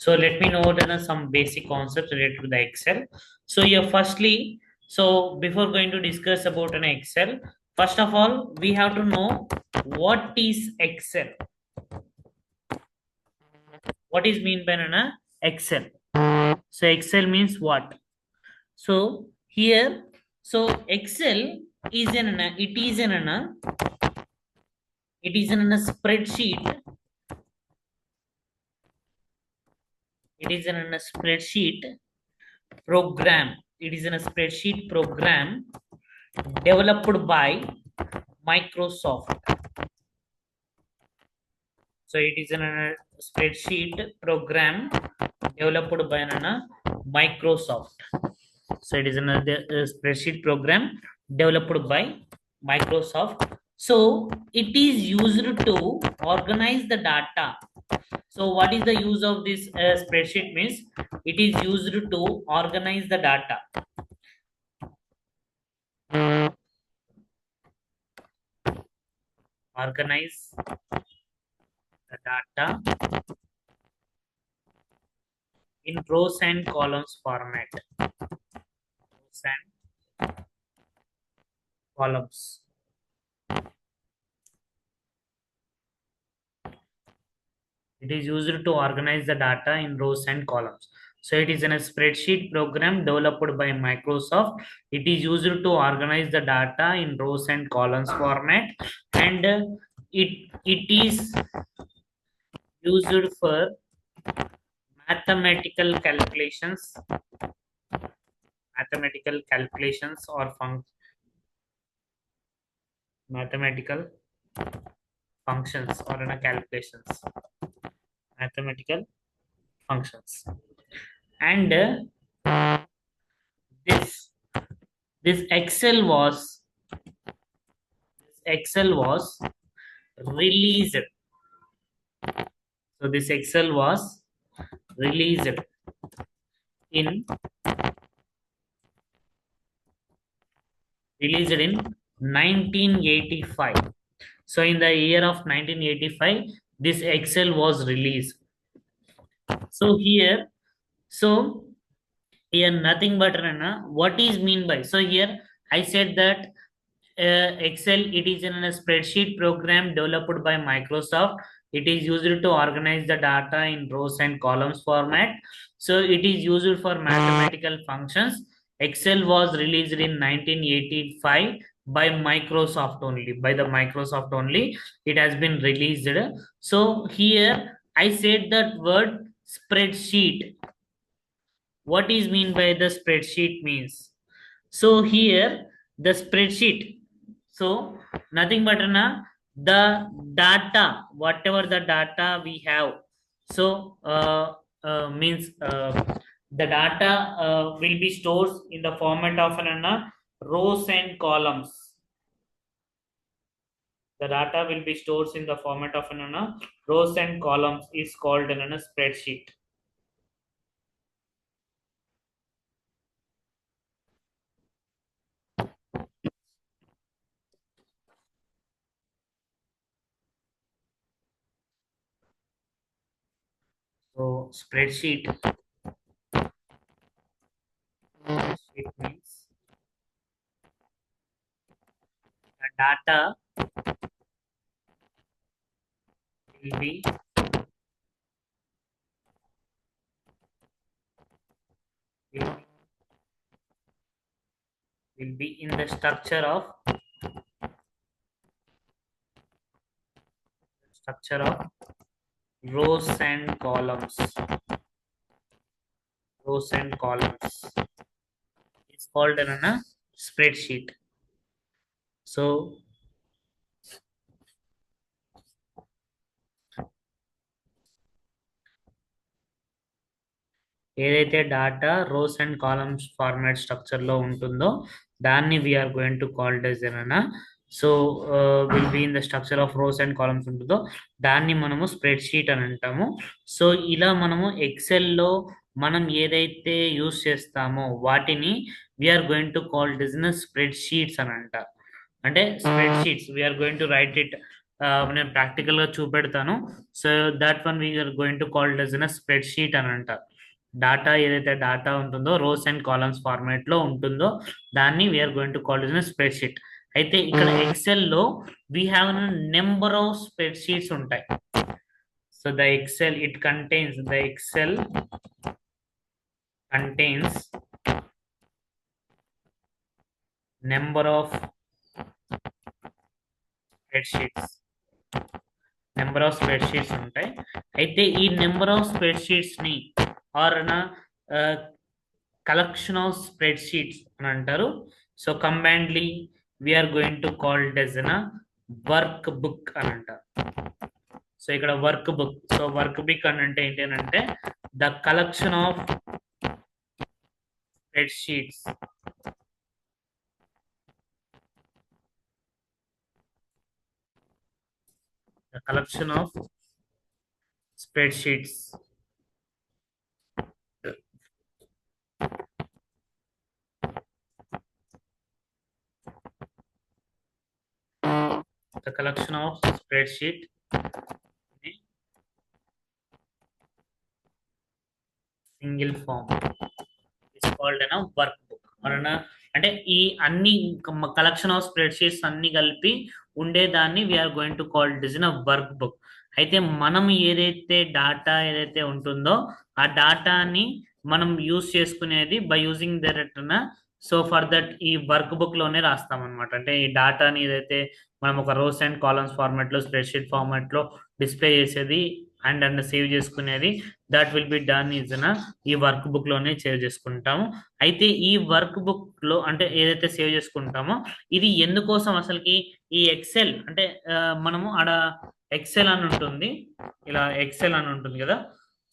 So let me know some basic concepts related to the Excel. So here, firstly, so before going to discuss about an Excel, first of all, we have to know what is Excel. What is mean by an Excel? So Excel means what? So here, so Excel is it is in a spreadsheet. It is in a spreadsheet program. It is in a spreadsheet program developed by Microsoft. So it is a spreadsheet program developed by Microsoft. So it is another spreadsheet program developed by Microsoft. So it is used to organize the data. So what is the use of this spreadsheet means? It is used to organize the data. Organize the data in rows and columns format. Rows and columns. It is used to organize the data in rows and columns. So it is in a spreadsheet program developed by Microsoft. It is used to organize the data in rows and columns format, and it is used for mathematical calculations, or mathematical functions or in a calculations, mathematical functions, and this this Excel was released. So this Excel was released in 1985. So in the year of 1985, this Excel was released. So here nothing but what is mean by. So here I said that Excel, it is in a spreadsheet program developed by Microsoft. It is used to organize the data in rows and columns format. So it is used for mathematical functions. Excel was released in 1985 by Microsoft only. By the Microsoft only, it has been released. So here I said that word spreadsheet. What is mean by the spreadsheet means? So here the spreadsheet. So nothing but the data, whatever the data we have. So means the data will be stored in the format of rows and columns. The data will be stored in the format of rows and columns is called a spreadsheet. So spreadsheet means the data will be will be in the structure of rows and columns. Rows and columns. It's called a spreadsheet. So ఏదైతే data rows and columns format structure లో ఉంటుందో దాన్ని we're going to called as ఏనా. So will be in the structure of rows and columns ఉంటుందో దాన్ని మనము spread sheet అని అంటాము. సో ఇలా మనము ఎక్సెల్లో మనం ఏదైతే యూస్ చేస్తామో వాటిని we're going to call business spreadsheets అని అంట. అంటే spreadsheets we're going to write it నేను ప్రాక్టికల్ గా చూపెడతాను. So that one we're going to call it as spreadsheet అని అంటారు. డాటా ఏదైతే డాటా ఉంటుందో రోస్ అండ్ కాలమ్స్ ఫార్మాట్ లో ఉంటుందో దాన్ని we're going to call it spreadsheet. అయితే ఇక్కడ ఎక్సెల్ లో we have number of spreadsheets ఉంటాయి. So the Excel contains number of spreadsheets ఉంటాయి. అయితే ఈ నెంబర్ ఆఫ్ స్ప్రెడ్షీట్స్ ని ఆర్ కలెక్షన్ ఆఫ్ స్ప్రెడ్షీట్స్ అని అంటారు. So combinedly we're going to call it as workbook అని అంటారు. సో ఇక్కడ workbook, so workbook అని అంటే ఏంటి అని అంటే the collection of spreadsheets the collection of spreadsheets single form is called an workbook. అంటే ఈ అన్ని కలెక్షన్ ఆఫ్ స్ప్రెడ్ షీట్స్ అన్ని కలిపి ఉండేదాన్ని we are going to call it in workbook. అయితే మనం ఏదైతే డాటా ఏదైతే ఉంటుందో ఆ డాటాని మనం యూజ్ చేసుకునేది by using that. So for that ఈ వర్క్ బుక్ లోనే రాస్తాం అనమాట. అంటే ఈ డాటాని ఏదైతే మనం ఒక రోస్ అండ్ కాలమ్స్ ఫార్మాట్ లో స్ప్రెడ్షీట్ ఫార్మాట్ లో డిస్ప్లే చేసేది అండ్ సేవ్ చేసుకునేది that will be done is ఈ వర్క్ బుక్ లోనే సేవ్ చేసుకుంటాము. అయితే ఈ వర్క్ బుక్ లో అంటే ఏదైతే సేవ్ చేసుకుంటామో ఇది ఎందుకోసం అసలుకి ఈ ఎక్సెల్ అంటే మనము ఆడ ఎక్సెల్ అని ఉంటుంది, ఇలా ఎక్సెల్ అని ఉంటుంది కదా.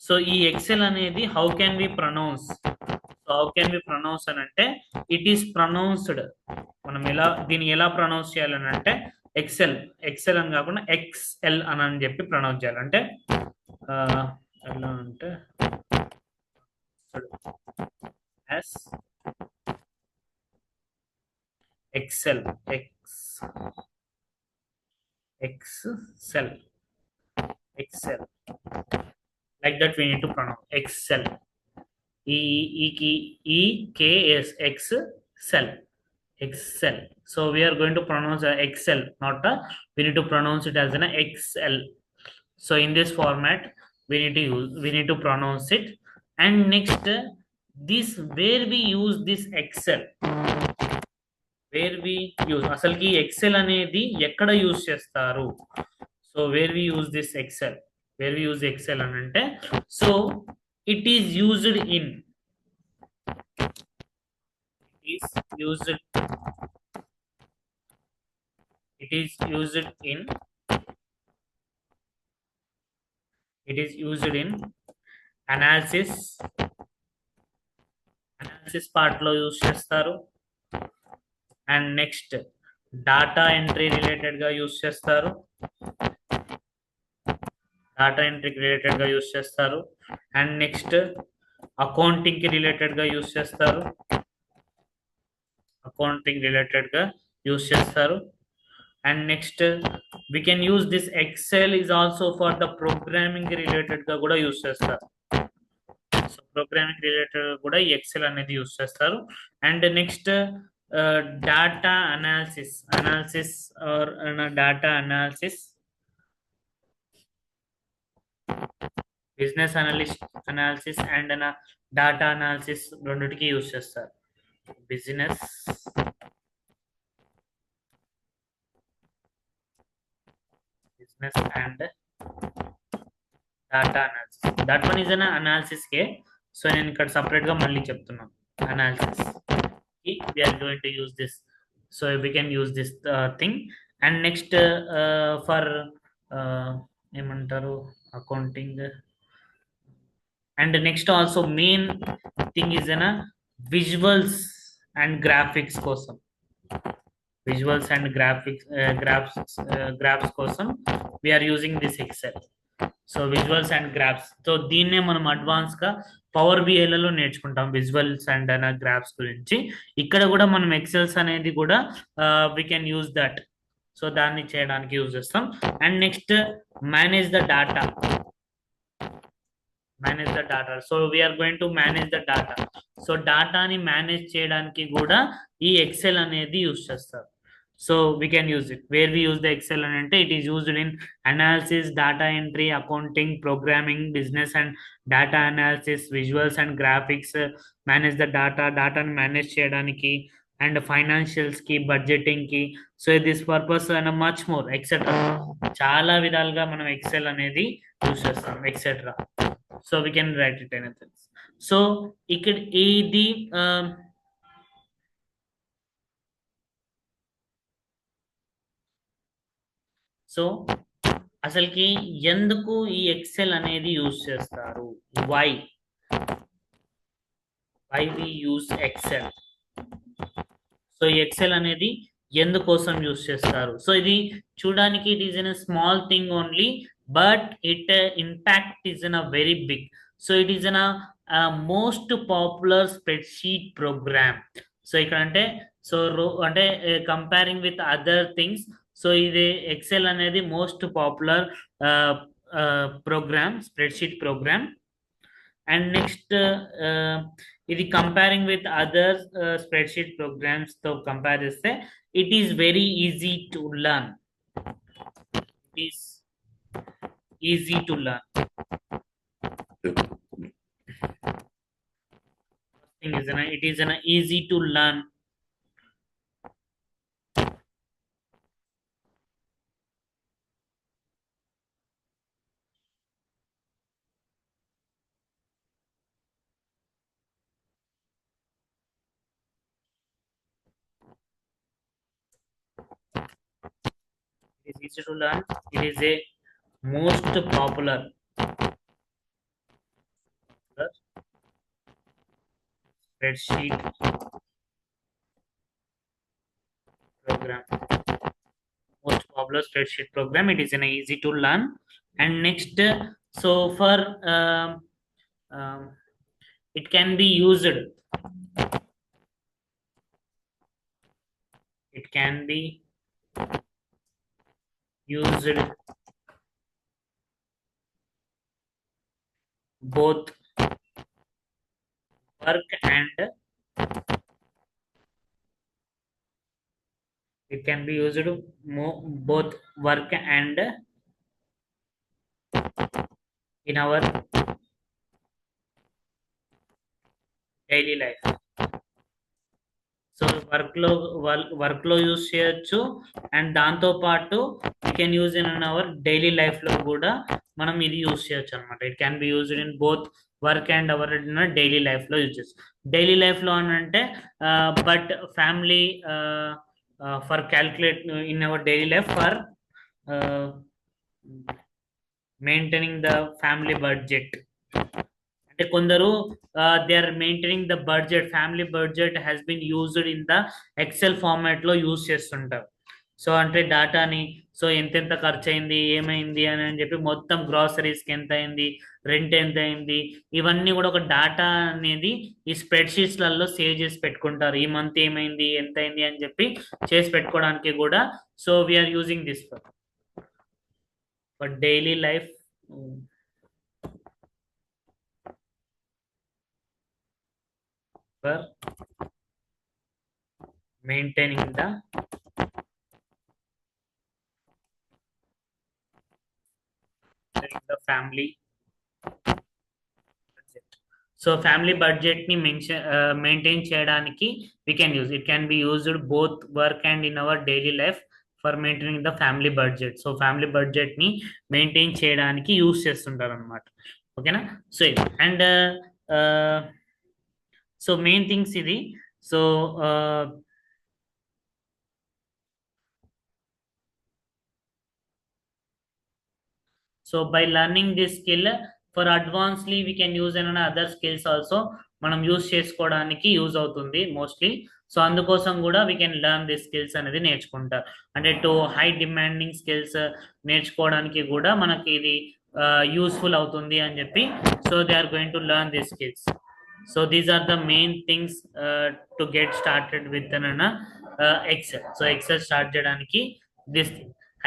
సో ఈ ఎక్సెల్ అనేది హౌ కెన్ వి ప్రొనౌన్స్ అని అంటే ఇట్ ఈస్ ప్రొనౌన్స్డ్. మనం దీన్ని ఎలా ప్రొనౌన్స్ చేయాలని అంటే ఎక్సెల్ అని కాకుండా ఎక్స్ఎల్ అని చెప్పి ప్రొనౌన్స్ చేయాలి. అంటే ఎలా అంటే XL like that we need to pronounce excel, EKS excel. So we are going to pronounce excel, not we need to pronounce it as an XL. So in this format we need to pronounce it. And next this where we use this excel, అసలుకి XL అనేది ఎక్కడ use చేస్తారు. So where we use excel అని అంటే so it is used in analysis part లో use చేస్తారు. And next data entry related గా use చేస్తారు. అండ్ నెక్స్ట్ అకౌంటింగ్ కి రిలేటెడ్ గా యూజ్ చేస్తారు. And next we can use this excel is also for the programming related గా కూడా use చేస్తారు. సో ప్రోగ్రామింగ్ రిలేటెడ్ కూడా ఈ ఎక్సెల్ అనేది యూజ్ చేస్తారు. And next data analysis or data analysis, business analysis and data analysis రెండిటికి use చేస్తారు. Business and data analysis, that one is an analysis K. So నేను ఇక్కడ సపరేట్ గా మళ్ళీ చెప్తున్నాను. Analysis we are going to use this, so we can use this thing. And next for ఏమంటారు accounting. and next also main thing is visuals and graphics కోసం graphs కోసం we are using this excel. So visuals and graphs, so దీన్నే మనం advance గా power బిఐలలో నేర్చుకుంటాం visuals and graphs గురించి. ఇక్కడ కూడా మనం ఎక్సెల్స్ అనేది కూడా we can use that. So దాన్ని చేయడానికి యూజ్ చేస్తాం. And next manage the data. Manage the data, so we are going to manage the data. So డాటాని మేనేజ్ చేయడానికి కూడా ఈ ఎక్సెల్ అనేది యూజ్ చేస్తారు. So we can use it. Where we use the Excel అని అంటే it is used in analysis, data entry, accounting, programming, business and data analysis, visuals and graphics. Manage the డాటాని manage చేయడానికి, and financials కి, budgeting కి. So this purpose and much more etcetera. చాలా విధాలుగా మనం XL అనేది యూజ్ చేస్తాం etcetera. So we can write it anything. So ఇక్కడ ఇది సో అసలుకి ఎందుకు ఈ ఎక్సెల్ అనేది యూజ్ చేస్తారు? Why we use Excel? So ఈ ఎక్సెల్ అనేది ఎందుకోసం యూజ్ చేస్తారు? సో ఇది చూడడానికి it is in small thing only, but it impact is in a very big. So it is in most popular spreadsheet program. So ఇక్కడ అంటే so అంటే comparing with other things, so ఇది Excel అనేది most popular program, spreadsheet program. And next ఇది comparing with other spreadsheet programs తో compare చేస్తే it is very easy to learn. It is easy to learn. It is an easy to learn. It is easy to learn. It is a most popular spreadsheet program. Most popular spreadsheet program. It is an easy to learn. And next, so for it can be used. It can be used both work and it can be used both work and in our daily life. So work లో use చేయొచ్చు, and దాంతో పాటు you can use in our daily life లో కూడా మనం ఇది use చేయొచ్చు అనమాట. It can be used in both work and our daily life లో యూజ్ చేసి. డైలీ లైఫ్ లో అని అంటే but family for calculate in our daily life for maintaining the family budget. అంటే కొందరు they are maintaining the budget, family budget has been used in the XL format లో use చేస్తుంటారు. So అంటే డాటాని, so ఎంతెంత ఖర్చు అయింది, ఏమైంది అని చెప్పి మొత్తం గ్రాసరీస్ కి ఎంత అయింది, రెంట్ ఎంత అయింది, ఇవన్నీ కూడా ఒక డాటా అనేది ఈ స్ప్రెడ్ షీట్స్ లలో సేవ్ చేసి పెట్టుకుంటారు. ఈ మంత్ ఏమైంది, ఎంత అయింది అని చెప్పి చేసి పెట్టుకోవడానికి కూడా. So we are using this for daily life. For maintaining the family budget. So family budget ni maintain cheyadaniki we can use. It can be used both work and in our daily life for maintaining the family budget. So family budget ni maintain cheyadaniki use chestuntaru annamata. Okay na? So and so main things ఇది. So so by learning this skill for advancely we can use an other skills also. మనం use చేసుకోవడానికి use అవుతుంది mostly. So అందుకోసం కూడా we can learn this skills అనేది నేర్చుకుంటారు. అంటే to high demanding skills నేర్చుకోవడానికి కూడా మనకి ఇది యూస్ఫుల్ అవుతుంది అని చెప్పి. So they are going to learn this skills. So these are the main things to get started with Excel. So Excel start cheyadaniki this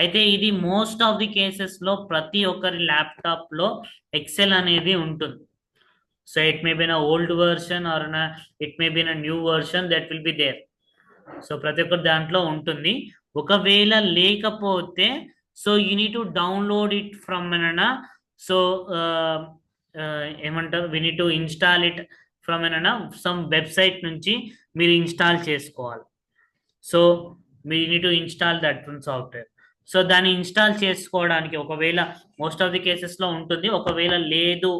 అయితే ఇది మోస్ట్ ఆఫ్ ది కేసెస్ లో ప్రతి ఒక్కరి ల్యాప్టాప్ లో ఎక్సెల్ అనేది ఉంటుంది. So it may be an old version or a it may be a new version that will be there. So ప్రతి ఒక్కరి దాంట్లో ఉంటుంది. ఒకవేళ లేకపోతే so you need to download it from an so ఏమంటారు we need to install it from an some website నుంచి మీరు install చేసుకోవాలి. So me need to install that software. So దాన్ని ఇన్స్టాల్ చేసుకోవడానికి ఒకవేళ మోస్ట్ ఆఫ్ ది కేసెస్ లో ఉంటుంది, ఒకవేళ లేదు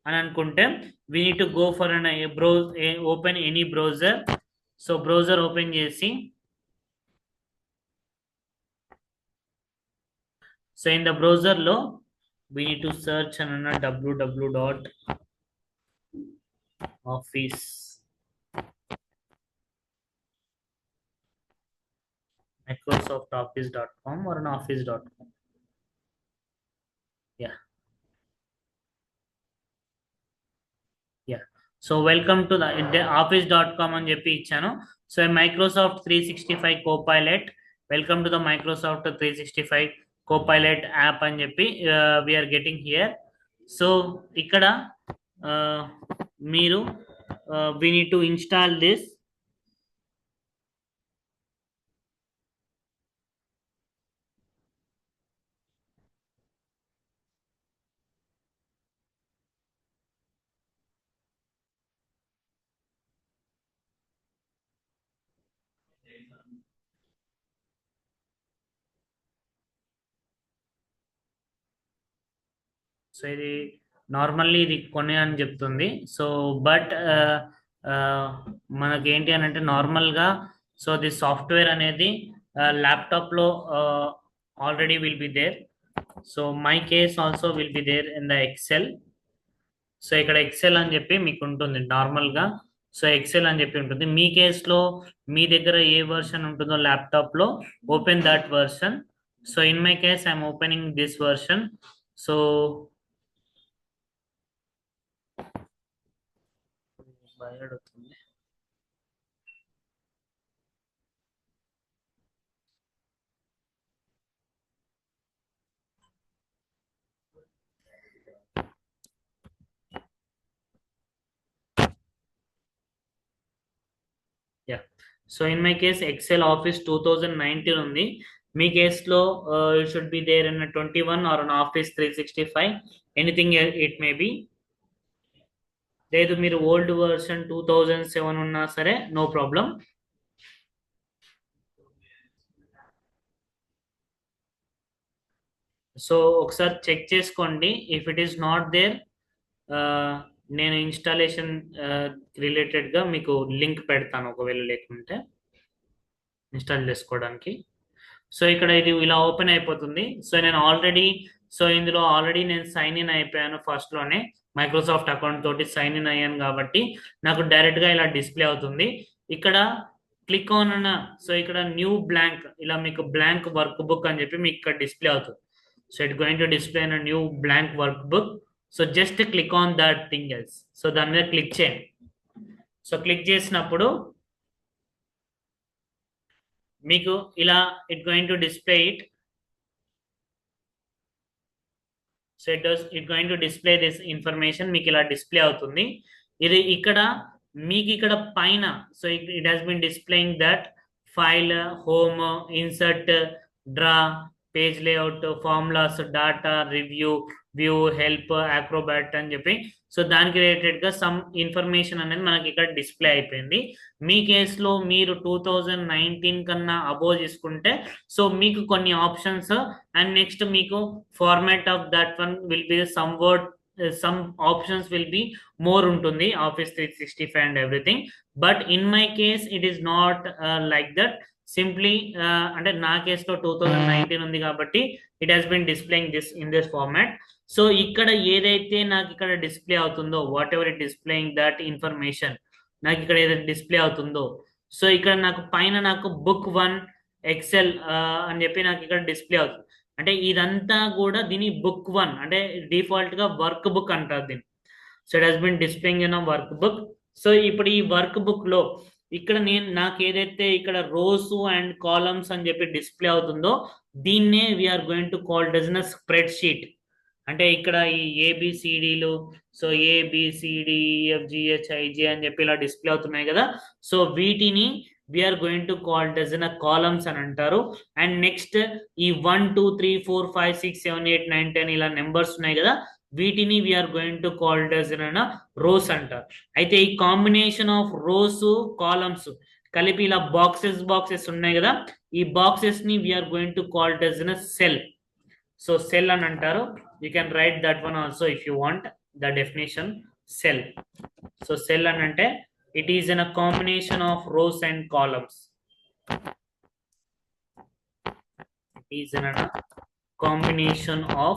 అని అనుకుంటే we need to go for an open any browser. So browser open చేసి సో ఇన్ ద బ్రౌజర్ లో వి నీడ్ టు సర్చ్ అన్న www.office microsoftoffice.com or an office.com. Yeah. Yeah. So welcome to the office.com అని చెప్పి ఇచ్చాను. So Microsoft 365 Copilot, welcome to the Microsoft 365 Copilot app అని చెప్పి we are getting here. So ఇక్కడ మీరు we need to install this. So ఇది normally ఇది కొనే అని చెప్తుంది. సో బట్ మనకి ఏంటి అని అంటే నార్మల్గా సో ది సాఫ్ట్వేర్ అనేది ల్యాప్టాప్లో already will be there. So my case also will be there in the Excel. సో ఇక్కడ ఎక్సెల్ అని చెప్పి మీకు ఉంటుంది నార్మల్గా. సో ఎక్సెల్ అని చెప్పి ఉంటుంది. మీ కేసులో మీ దగ్గర ఏ వర్షన్ ఉంటుందో ల్యాప్టాప్లో open that version. So in my case I'm opening this version. So భయపడుతుంది. Yeah. So in my case Excel Office 2019 ఉంది. మీ కేసులో it should be there in 21 or an Office 365 anything it may be. లేదు మీరు old version 2007 ఉన్నా సరే no problem. So ఒకసారి check చేసుకోండి. If it is not there నేను ఇన్స్టాలేషన్ రిలేటెడ్గా మీకు లింక్ పెడతాను ఒకవేళ లేకుంటే ఇన్స్టాల్ చేసుకోవడానికి. సో ఇక్కడ ఇది ఇలా ఓపెన్ అయిపోతుంది. సో నేను ఆల్రెడీ ఇందులో ఆల్రెడీ నేను సైన్ ఇన్ అయిపోయాను. ఫస్ట్లోనే మైక్రోసాఫ్ట్ అకౌంట్ తోటి సైన్ ఇన్ అయ్యాను కాబట్టి నాకు డైరెక్ట్గా ఇలా డిస్ప్లే అవుతుంది. ఇక్కడ క్లిక్ ఆన్ అన్న సో ఇక్కడ న్యూ బ్లాంక్ ఇలా మీకు బ్లాంక్ వర్క్ బుక్ అని చెప్పి మీకు ఇక్కడ డిస్ప్లే అవుతుంది. So it going to display in new blank workbook. So just click on that thing else. So దాని మీద క్లిక్ చేయండి. సో క్లిక్ చేసినప్పుడు మీకు ఇలా it going to display it. So it going to display this information మీకు ఇలా display అవుతుంది. ఇది ఇక్కడ మీకు ఇక్కడ పైన so it has been displaying that file, home, insert, draw, page layout, formulas, data, review, view, help, Acrobat అని చెప్పి సో దానికి రిలేటెడ్ గా సమ్ ఇన్ఫర్మేషన్ అనేది మనకి ఇక్కడ డిస్ప్లే అయిపోయింది. మీ కేసులో మీరు 2019 కన్నా అబోవ్ తీసుకుంటే సో మీకు కొన్ని ఆప్షన్స్ అండ్ నెక్స్ట్ మీకు format of that one will be some options will be more ఉంటుంది Office 365 and everything. But in my case it is not like that. Simply అంటే నా కేసులో 2019 ఉంది కాబట్టి it has been displaying this in this format. So ఇక్కడ ఏదైతే నాకు ఇక్కడ డిస్ప్లే అవుతుందో whatever it displaying that information నాకు ఇక్కడ ఏదైతే డిస్ప్లే అవుతుందో సో ఇక్కడ నాకు పైన నాకు బుక్ 1 ఎక్సెల్ అని చెప్పి నాకు ఇక్కడ డిస్ప్లే అవుతుంది. అంటే ఇదంతా కూడా దీని బుక్ 1 అంటే డిఫాల్ట్ గా వర్క్ బుక్ అంటారు దీన్ని. So it has been displaying in workbook. So ఇప్పుడు ఈ వర్క్ బుక్ లో ఇక్కడ నాకు ఏదైతే ఇక్కడ రోస్ అండ్ కాలమ్స్ అని చెప్పి డిస్ప్లే అవుతుందో దీన్నే we are going to called as a spreadsheet. అంటే ఇక్కడ ఈ ఏబిసిడిలు, సో ఏబిసిడిఎఫ్జిహెచ్ఐజి అని చెప్పి ఇలా డిస్ప్లే అవుతున్నాయి కదా, సో వీటిని we are going to call this in columns అని అంటారు. అండ్ నెక్స్ట్ ఈ 1 2 3 4 5 6 7 8 9 10 ఇలా నెంబర్స్ ఉన్నాయి కదా, వీటిని we are going to call this in rows అంటారు. అయితే ఈ కాంబినేషన్ ఆఫ్ రోస్ కాలమ్స్ కలిపి ఇలా బాక్సెస్ ఉన్నాయి కదా, ఈ బాక్సెస్ ని we are going to call this in cell. So cell అని అంటారు. You can write that one also if you want the definition. Cell. So cell అని అంటే it is in a combination of rows and columns. It is in a combination of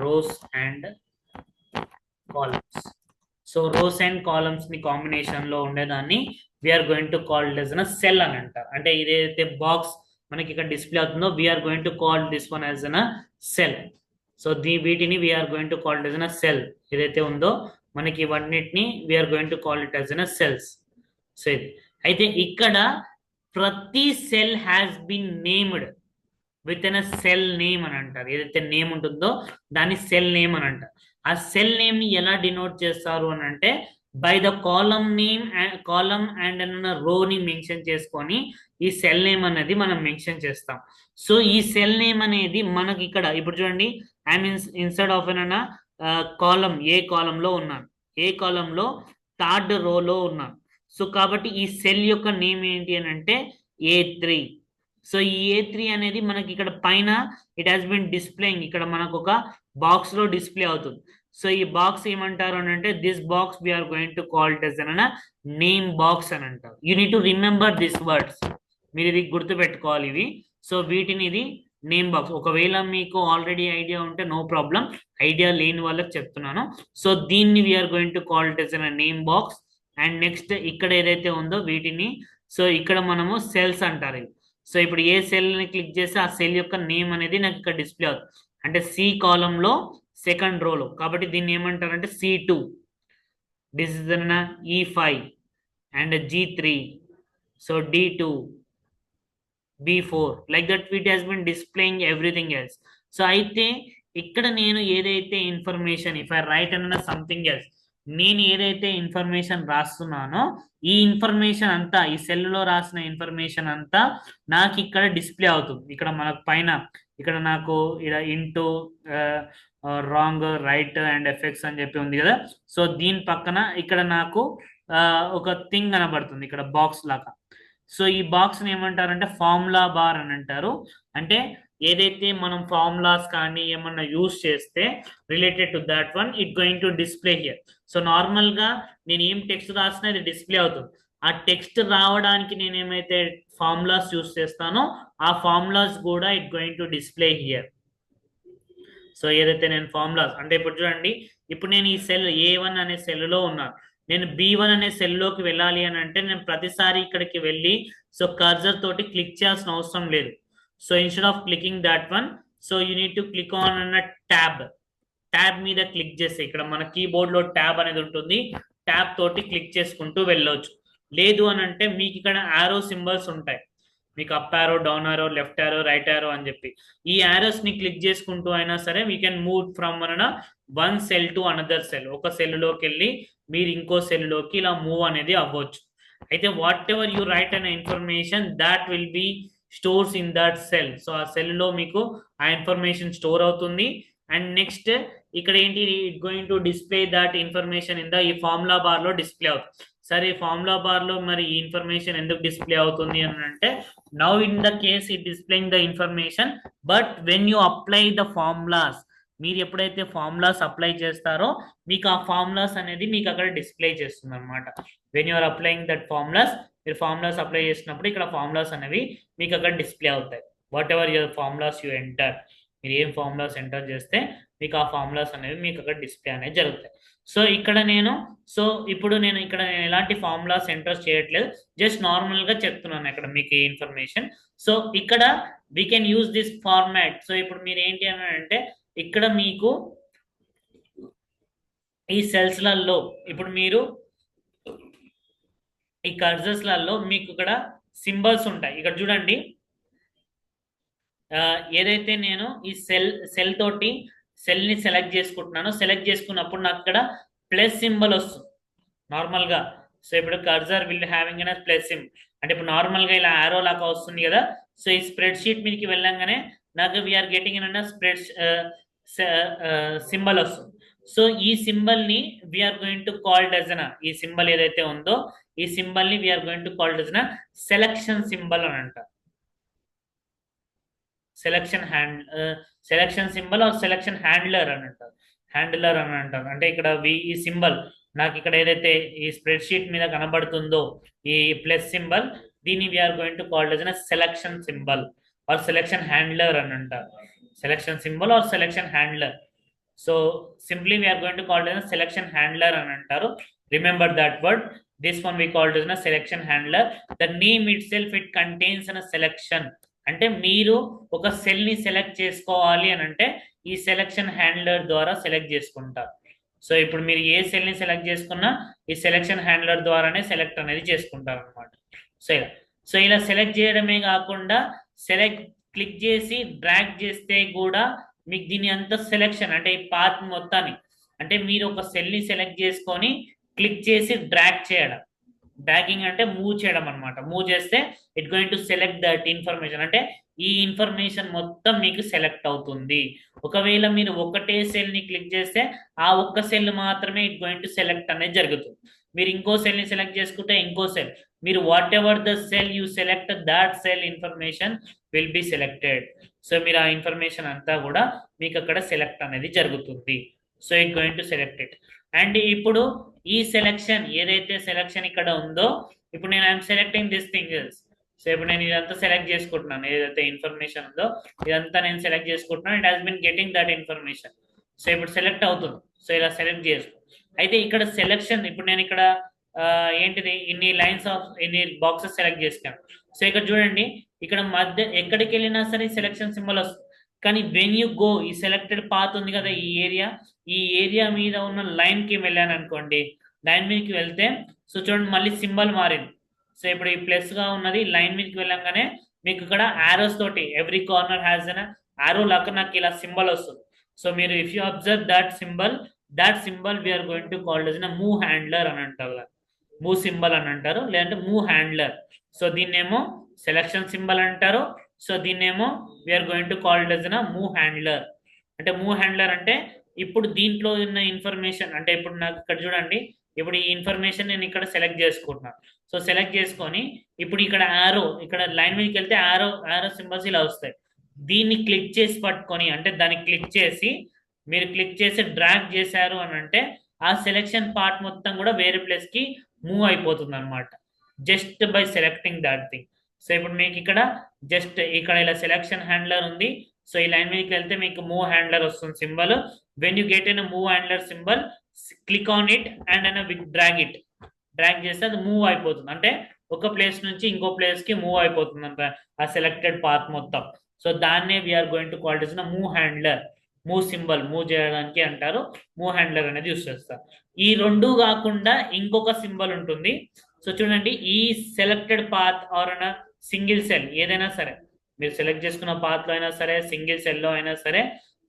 rows and columns. So rows and columns ని combination లో ఉండేదాన్ని we are going to call as a cell అని అంటారు. అంటే ఇదైతే box మనకి ఇక్కడ display అవుతుందో we're going to call this one as a cell. So వీటిని we are going to call as a cell. ఏదైతే ఉందో మనకి ఇవన్నిటిని we're going to call it as a cells. So ఇది అయితే ఇక్కడ ప్రతి cell has been named with in a cell name అని అంటారు. ఏదైతే నేమ్ ఉంటుందో దాన్ని సెల్ నేమ్ అని అంటారు. ఆ సెల్ నేమ్ ని ఎలా డినోట్ చేస్తారు అని అంటే by the column name, column and రో ని మెన్షన్ చేసుకొని ఈ సెల్ నేమ్ అనేది మనం మెన్షన్ చేస్తాం. సో ఈ సెల్ నేమ్ అనేది మనకి ఇక్కడ ఇప్పుడు చూడండి, I means instead of an column, A column లో ఉన్నాను, ఏ కాలమ్ లో థర్డ్ రోలో ఉన్నాను. సో కాబట్టి ఈ సెల్ యొక్క నేమ్ ఏంటి అని అంటే A3. సో ఈ A3 అనేది మనకి ఇక్కడ పైన ఇట్ హాస్ బిన్ డిస్ప్లేయింగ్, ఇక్కడ మనకు ఒక బాక్స్ లో డిస్ప్లే అవుతుంది. సో ఈ బాక్స్ ఏమంటారు అని అంటే this box we are going to call it as an name box అని అంటారు. You need to remember this words, మీరు ఇది గుర్తు పెట్టుకోవాలి ఇవి. సో వీటిని ఇది నేమ్ బాక్స్. ఒకవేళ మీకు ఆల్రెడీ ఐడియా ఉంటే నో ప్రాబ్లం, ఐడియా లేని వాళ్ళకి చెప్తున్నాను. సో దీన్ని we are going to call it as an name box. And next ఇక్కడ ఏదైతే ఉందో వీటిని, సో ఇక్కడ మనము సెల్స్ అంటారు ఇవి. సో ఇప్పుడు ఏ సెల్ ని క్లిక్ చేస్తే ఆ సెల్ యొక్క నేమ్ అనేది నాకు ఇక్కడ డిస్ప్లే అవుతుంది. అంటే సి కాలమ్ లో సెకండ్ రోలో, కాబట్టి దీన్ని ఏమంటారంటే C2, this is E5 and G3, so D2, B4 like that it has been displaying everything else. So అయితే ఇక్కడ నేను ఏదైతే ఇన్ఫర్మేషన్, ఇఫ్ ఐ రైట్ అన్న సంథింగ్ ఎల్స్, నేను ఏదైతే ఇన్ఫర్మేషన్ రాస్తున్నానో ఈ ఇన్ఫర్మేషన్ అంతా, ఈ సెల్ లో రాసిన ఇన్ఫర్మేషన్ అంతా నాకు ఇక్కడ డిస్ప్లే అవుతుంది. ఇక్కడ మనకు పైన ఇక్కడ నాకు ఇక్కడ into wrong right and effects అని చెప్పి ఉంది కదా, సో దీని పక్కన ఇక్కడ నాకు ఒక థింగ్ కనబడుతుంది ఇక్కడ బాక్స్ లాగా. సో ఈ బాక్స్ ని ఏమంటారంటే ఫార్ములా బార్ అని అంటారు. అంటే ఏదైతే మనం ఫార్ములాస్ కానీ ఏమన్నా యూజ్ చేస్తే related to that one it going to display here. So normal గా నేను ఏం టెక్స్ట్ రాసినా ఇది డిస్ప్లే అవుతుంది. ఆ టెక్స్ట్ రావడానికి నేను ఏమైతే ఫార్ములాస్ యూజ్ చేస్తానో ఆ ఫార్ములాస్ కూడా it going to display here. So ఏదైతే నేను ఫార్ములాస్ అంటే ఇప్పుడు చూడండి, ఇప్పుడు నేను ఈ సెల్ A1 అనే సెల్ లో ఉన్నాను, నేను B1 అనే సెల్ లోకి వెళ్ళాలి అని అంటే నేను ప్రతిసారి ఇక్కడికి వెళ్ళి సో కర్జర్ తోటి క్లిక్ చేయాల్సిన అవసరం లేదు. So instead of clicking that one, so you need to click on అన్న ట్యాబ్ మీద క్లిక్ చేస్తే ఇక్కడ మన కీబోర్డ్ లో ట్యాబ్ అనేది ఉంటుంది, ట్యాబ్ తోటి క్లిక్ చేసుకుంటూ వెళ్ళవచ్చు. లేదు అని అంటే మీకు ఇక్కడ ఆరో సింబల్స్ ఉంటాయి, మీకు అప్ ఆరో, డౌన్ ఆరో, లెఫ్ట్ ఆరో, రైట్ ఆరో అని చెప్పి ఈ ఆరోస్ ని క్లిక్ చేసుకుంటూ అయినా సరే we can move from one cell to another cell. ఒక సెల్ లోకి వెళ్ళి మీరు ఇంకో సెల్ లోకి ఇలా మూవ్ అనేది అవ్వచ్చు. అయితే వాట్ ఎవర్ యూ రైట్ అనే information that will be stores in that cell. So ఆ సెల్ లో మీకు ఆ ఇన్ఫర్మేషన్ స్టోర్ అవుతుంది. అండ్ నెక్స్ట్ ఇక్కడ ఏంటి, it going to display that information in the ఈ ఫార్ములా బార్ లో డిస్ప్లే అవుతుంది. సరే ఫార్ములా బార్ లో మరి ఈ ఇన్ఫర్మేషన్ ఎందుకు డిస్ప్లే అవుతుంది అని అంటే now in the case it displaying the information, but when you apply the formulas, మీరు ఎప్పుడైతే ఫార్ములాస్ అప్లై చేస్తారో మీకు ఆ ఫార్ములాస్ అనేది మీకు అక్కడ డిస్ప్లే చేస్తుంది అనమాట. When you are applying that formulas, మీరు ఫార్ములాస్ అప్లై చేసినప్పుడు ఇక్కడ ఫార్ములాస్ అనేవి మీకు అక్కడ డిస్ప్లే అవుతాయి. Whatever your formulas you enter, మీరు ఏం ఫార్ములాస్ ఎంటర్ చేస్తే మీకు ఆ ఫార్ములాస్ అనేవి మీకు అక్కడ డిస్ప్లే అనేది జరుగుతాయి. సో ఇక్కడ నేను ఇప్పుడు నేను ఇక్కడ ఎలాంటి ఫార్ములాస్ ఎంటర్ చేయట్లేదు, జస్ట్ నార్మల్ గా చెప్తున్నాను ఇక్కడ మీకు ఇన్ఫర్మేషన్. సో ఇక్కడ we can use this format. So ఇప్పుడు మీరు ఏంటి అని అంటే ఇక్కడ మీకు ఈ సెల్స్లలో ఇప్పుడు మీరు ఈ కర్సర్స్ లలో మీకు ఇక్కడ సింబల్స్ ఉంటాయి. ఇక్కడ చూడండి, ఏదైతే నేను ఈ సెల్ తోటి సెల్ ని సెలెక్ట్ చేసుకుంటున్నానో, సెలెక్ట్ చేసుకున్నప్పుడు నాకు ఇక్కడ ప్లస్ సింబల్ వస్తుంది నార్మల్ గా. సో ఇప్పుడు కర్సర్ విల్ హ్యావింగ్ అనే ప్లస్ సింబల్, అంటే ఇప్పుడు నార్మల్ గా ఇలా ఆరో లాగా వస్తుంది కదా. సో ఈ స్ప్రెడ్ షీట్ మీదకి వెళ్ళంగానే నాకు we are getting an spread symbol వస్తుంది. సో ఈ సింబల్ ని we are going to called as an, ఈ సింబల్ ఏదైతే ఉందో ఈ సింబల్ ని we are going to called as an selection symbol అని అంటారు. Selection symbol or selection handler అని అంటారు. హ్యాండ్లర్ అని అంటారు అంటే ఇక్కడ ఈ సింబల్ నాకు ఇక్కడ ఏదైతే ఈ స్ప్రెడ్ షీట్ మీద కనబడుతుందో ఈ ప్లస్ సింబల్, దీన్ని we are going to called as selection symbol or selection handler అని అంటారు. Selection symbol or selection handler. So simply we are going to called as selection handler అని అంటారు. Remember that word. This one we called as selection handler. The name itself it contains an selection. అంటే మీరు ఒక cell ని select చేసుకోవాలి అని అంటే ఈ సెలక్షన్ హ్యాండ్లర్ ద్వారా సెలెక్ట్ చేసుకుంటారు. సో ఇప్పుడు మీరు ఏ సెల్ ని సెలెక్ట్ చేసుకున్నా ఈ సెలక్షన్ హ్యాండ్లర్ ద్వారానే సెలెక్ట్ అనేది చేసుకుంటారు అనమాట. సో ఇలా సెలెక్ట్ చేయడమే కాకుండా సెలెక్ట్ క్లిక్ చేసి డ్రాగ్ చేస్తే కూడా మీకు దీని అంత సెలెక్షన్ అంటే ఈ పాత్ మొత్తాన్ని, అంటే మీరు ఒక సెల్ ని సెలెక్ట్ చేసుకొని క్లిక్ చేసి డ్రాగ్ చేయడం, డ్రాగింగ్ అంటే మూవ్ చేయడం అనమాట. మూవ్ చేస్తే it going to select that information, అంటే ఈ ఇన్ఫర్మేషన్ మొత్తం మీకు సెలెక్ట్ అవుతుంది. ఒకవేళ మీరు ఒకటే సెల్ ని క్లిక్ చేస్తే ఆ ఒక్క సెల్ మాత్రమే ఇట్ గోయింగ్ టు సెలెక్ట్ అనేది జరుగుతుంది. మీరు ఇంకో సెల్ ని సెలెక్ట్ చేసుకుంటే ఇంకో సెల్, మీరు what ever the cell you select that cell information will be selected. So మీరు ఆ ఇన్ఫర్మేషన్ అంతా కూడా మీకు అక్కడ సెలెక్ట్ అనేది జరుగుతుంది. So it going to select it. And ఇప్పుడు ఈ సెలెక్షన్ ఏదైతే సెలెక్షన్ ఇక్కడ ఉందో, ఇప్పుడు నేను I'm selecting this things. So ఇప్పుడు నేను ఇదంతా సెలెక్ట్ చేసుకుంటున్నాను, ఏదైతే ఇన్ఫర్మేషన్ ఉందో ఇదంతా నేను సెలెక్ట్ చేసుకుంటున్నాను. It has bin getting that information. So ఇప్పుడు సెలెక్ట్ అవుతుంది. సో ఇలా సెలెక్ట్ చేసుకో. అయితే ఇక్కడ సెలెక్షన్, ఇప్పుడు నేను ఇక్కడ ఏంటిది ఇన్ని లైన్స్ ఆఫ్ ఇన్ని బాక్సెస్ సెలెక్ట్ చేస్తాను. సో ఇక్కడ చూడండి, ఇక్కడ మధ్య ఎక్కడికి వెళ్ళినా సరే సెలెక్షన్ సింబల్ వస్తుంది. కానీ వెన్ యూ గో, ఈ సెలెక్టెడ్ పాత్ ఉంది కదా ఈ ఏరియా మీద ఉన్న లైన్ కి వెళ్ళాను అనుకోండి, లైన్ మీదకి వెళ్తే సో చూడండి మళ్ళీ సింబల్ మారింది. సో ఇప్పుడు ఈ ప్లస్ గా ఉన్నది లైన్ మీదకి వెళ్ళంగానే మీకు ఇక్కడ ఆరోస్ తోటి ఎవ్రీ కార్నర్ హ్యాస్ అన్ ఆరో లాగా నాకు ఇలా సింబల్ వస్తుంది. సో మీరు if you observe that symbol we're going to called as move handler అని అంటారు, మూవ్ సింబల్ అని అంటారు, లేదంటే మూవ్ హ్యాండ్లర్. సో దీన్నేమో సెలక్షన్ సింబల్ అంటారు. సో దీన్నేమో we're going to called as move handler. అంటే మూవ్ హ్యాండ్లర్ అంటే ఇప్పుడు దీంట్లో ఉన్న ఇన్ఫర్మేషన్, అంటే ఇప్పుడు నాకు ఇక్కడ చూడండి, ఇప్పుడు ఈ ఇన్ఫర్మేషన్ నేను ఇక్కడ సెలెక్ట్ చేసుకుంటున్నాను. సో సెలెక్ట్ చేసుకొని ఇప్పుడు ఇక్కడ ఇక్కడ లైన్ మీదకి వెళ్తే ఆరో సింబల్స్ ఇలా వస్తాయి. దీన్ని క్లిక్ చేసి పట్టుకొని, అంటే దాన్ని క్లిక్ చేసి మీరు క్లిక్ చేసి డ్రాగ్ చేశారు అని అంటే ఆ సెలెక్షన్ పార్ట్ మొత్తం కూడా వేరే ప్లేస్ కి మూవ్ అయిపోతుంది అనమాట, just by selecting that thing. So ఇప్పుడు మీకు ఇక్కడ జస్ట్ ఇక్కడ ఇలా సెలెక్షన్ హ్యాండ్లర్ ఉంది. సో ఈ లైన్ మీదకి వెళ్తే మీకు మూవ్ హ్యాండ్లర్ వస్తుంది symbol. When you get in move handler symbol, click on it and drag చేస్తే అది మూవ్ అయిపోతుంది. అంటే ఒక ప్లేస్ నుంచి ఇంకో ప్లేస్ కి మూవ్ అయిపోతుంది అంట ఆ సెలెక్టెడ్ పాత్ మొత్తం. సో దాన్నే we are going to call it move handler. Move symbol move చేయడానికి అంటారు, మూవ్ హ్యాండ్లర్ అనేది యూస్ చేస్తారు. ఈ రెండు కాకుండా ఇంకొక సింబల్ ఉంటుంది. సో చూడండి, ఈ సెలెక్టెడ్ పాత్ ఆర్ అన్న సింగిల్ సెల్ ఏదైనా సరే, మీరు సెలెక్ట్ చేసుకున్న పాత్ లో అయినా సరే, సింగిల్ సెల్ లో అయినా సరే,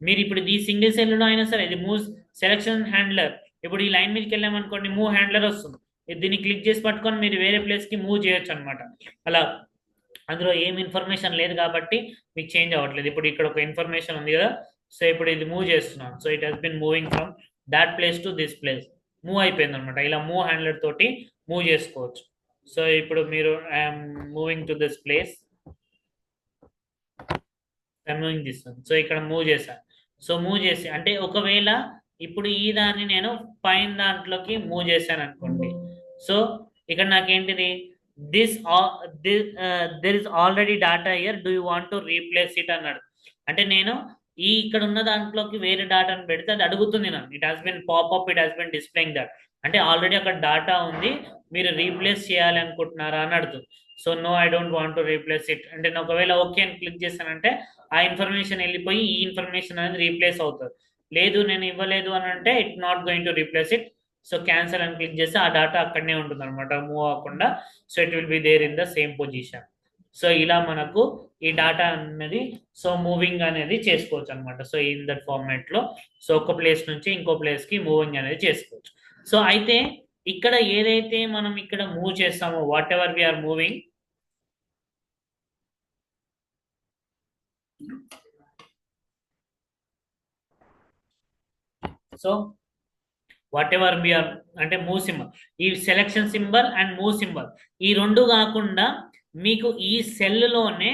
మీరు ఇప్పుడు ఈ సింగిల్ సెల్ లో అయినా సరే ఇది మూవ్ సెలెక్షన్ హ్యాండ్లర్. ఇప్పుడు ఈ లైన్ మీదకి వెళ్ళామనుకోండి మూవ్ హ్యాండ్లర్ వస్తుంది. దీన్ని క్లిక్ చేసి పట్టుకొని మీరు వేరే ప్లేస్ కి మూవ్ చేయొచ్చు అనమాట. అలా అందులో ఏం ఇన్ఫర్మేషన్ లేదు కాబట్టి మీకు చేంజ్ అవ్వట్లేదు. ఇప్పుడు ఇక్కడ ఒక ఇన్ఫర్మేషన్ ఉంది కదా, సో ఇప్పుడు ఇది మూవ్ చేస్తున్నాను. So it has been moving from that place to this place, move అయిపోయింది అనమాట. ఇలా మూవ్ హ్యాండ్లర్ తోటి మూవ్ చేసుకోవచ్చు. సో ఇప్పుడు మీరు I'm moving to this place, I'm moving this one. So ఇక్కడ మూవ్ చేశాను. సో మూవ్ చేసి అంటే ఒకవేళ ఇప్పుడు ఈ దాన్ని నేను పైన దాంట్లోకి మూవ్ చేశాను అనుకోండి, సో ఇక్కడ నాకేంటిది there is already data here, do you want to replace it అన్నాడు. అంటే నేను ఈ ఇక్కడ ఉన్న దాంట్లోకి వేరే డాటాను పెడితే అది అడుగుతుంది నన్ను, it has been popup, it has been displaying that. అంటే ఆల్రెడీ అక్కడ డాటా ఉంది, మీరు రీప్లేస్ చేయాలి అనుకుంటున్నారా అని అడుగుతుంది. So no, I don't want to replace it అంటే నేను ఒకవేళ ఓకే అని క్లిక్ చేశానంటే ఆ ఇన్ఫర్మేషన్ వెళ్ళిపోయి ఈ ఇన్ఫర్మేషన్ అనేది రీప్లేస్ అవుతుంది. లేదు నేను ఇవ్వలేదు అని అంటే it not going to replace it. So cancel అని క్లిక్ చేస్తే ఆ డాటా అక్కడనే ఉంటుంది అనమాట, మూవ్ అవ్వకుండా. So it will be there in the same position. So ఇలా మనకు ఈ డాటా అనేది సో మూవింగ్ అనేది చేసుకోవచ్చు అనమాట. సో ఇన్ దట్ ఫార్మాట్ లో సో ఒక ప్లేస్ నుంచి ఇంకో ప్లేస్ కి మూవింగ్ అనేది చేసుకోవచ్చు. సో అయితే ఇక్కడ ఏదైతే మనం ఇక్కడ మూవ్ చేస్తామో, whatever we're moving, so whatever we're అంటే మూవ్ సింబల్, ఈ selection symbol and move symbol ఈ రెండు కాకుండా మీకు ఈ సెల్లోనే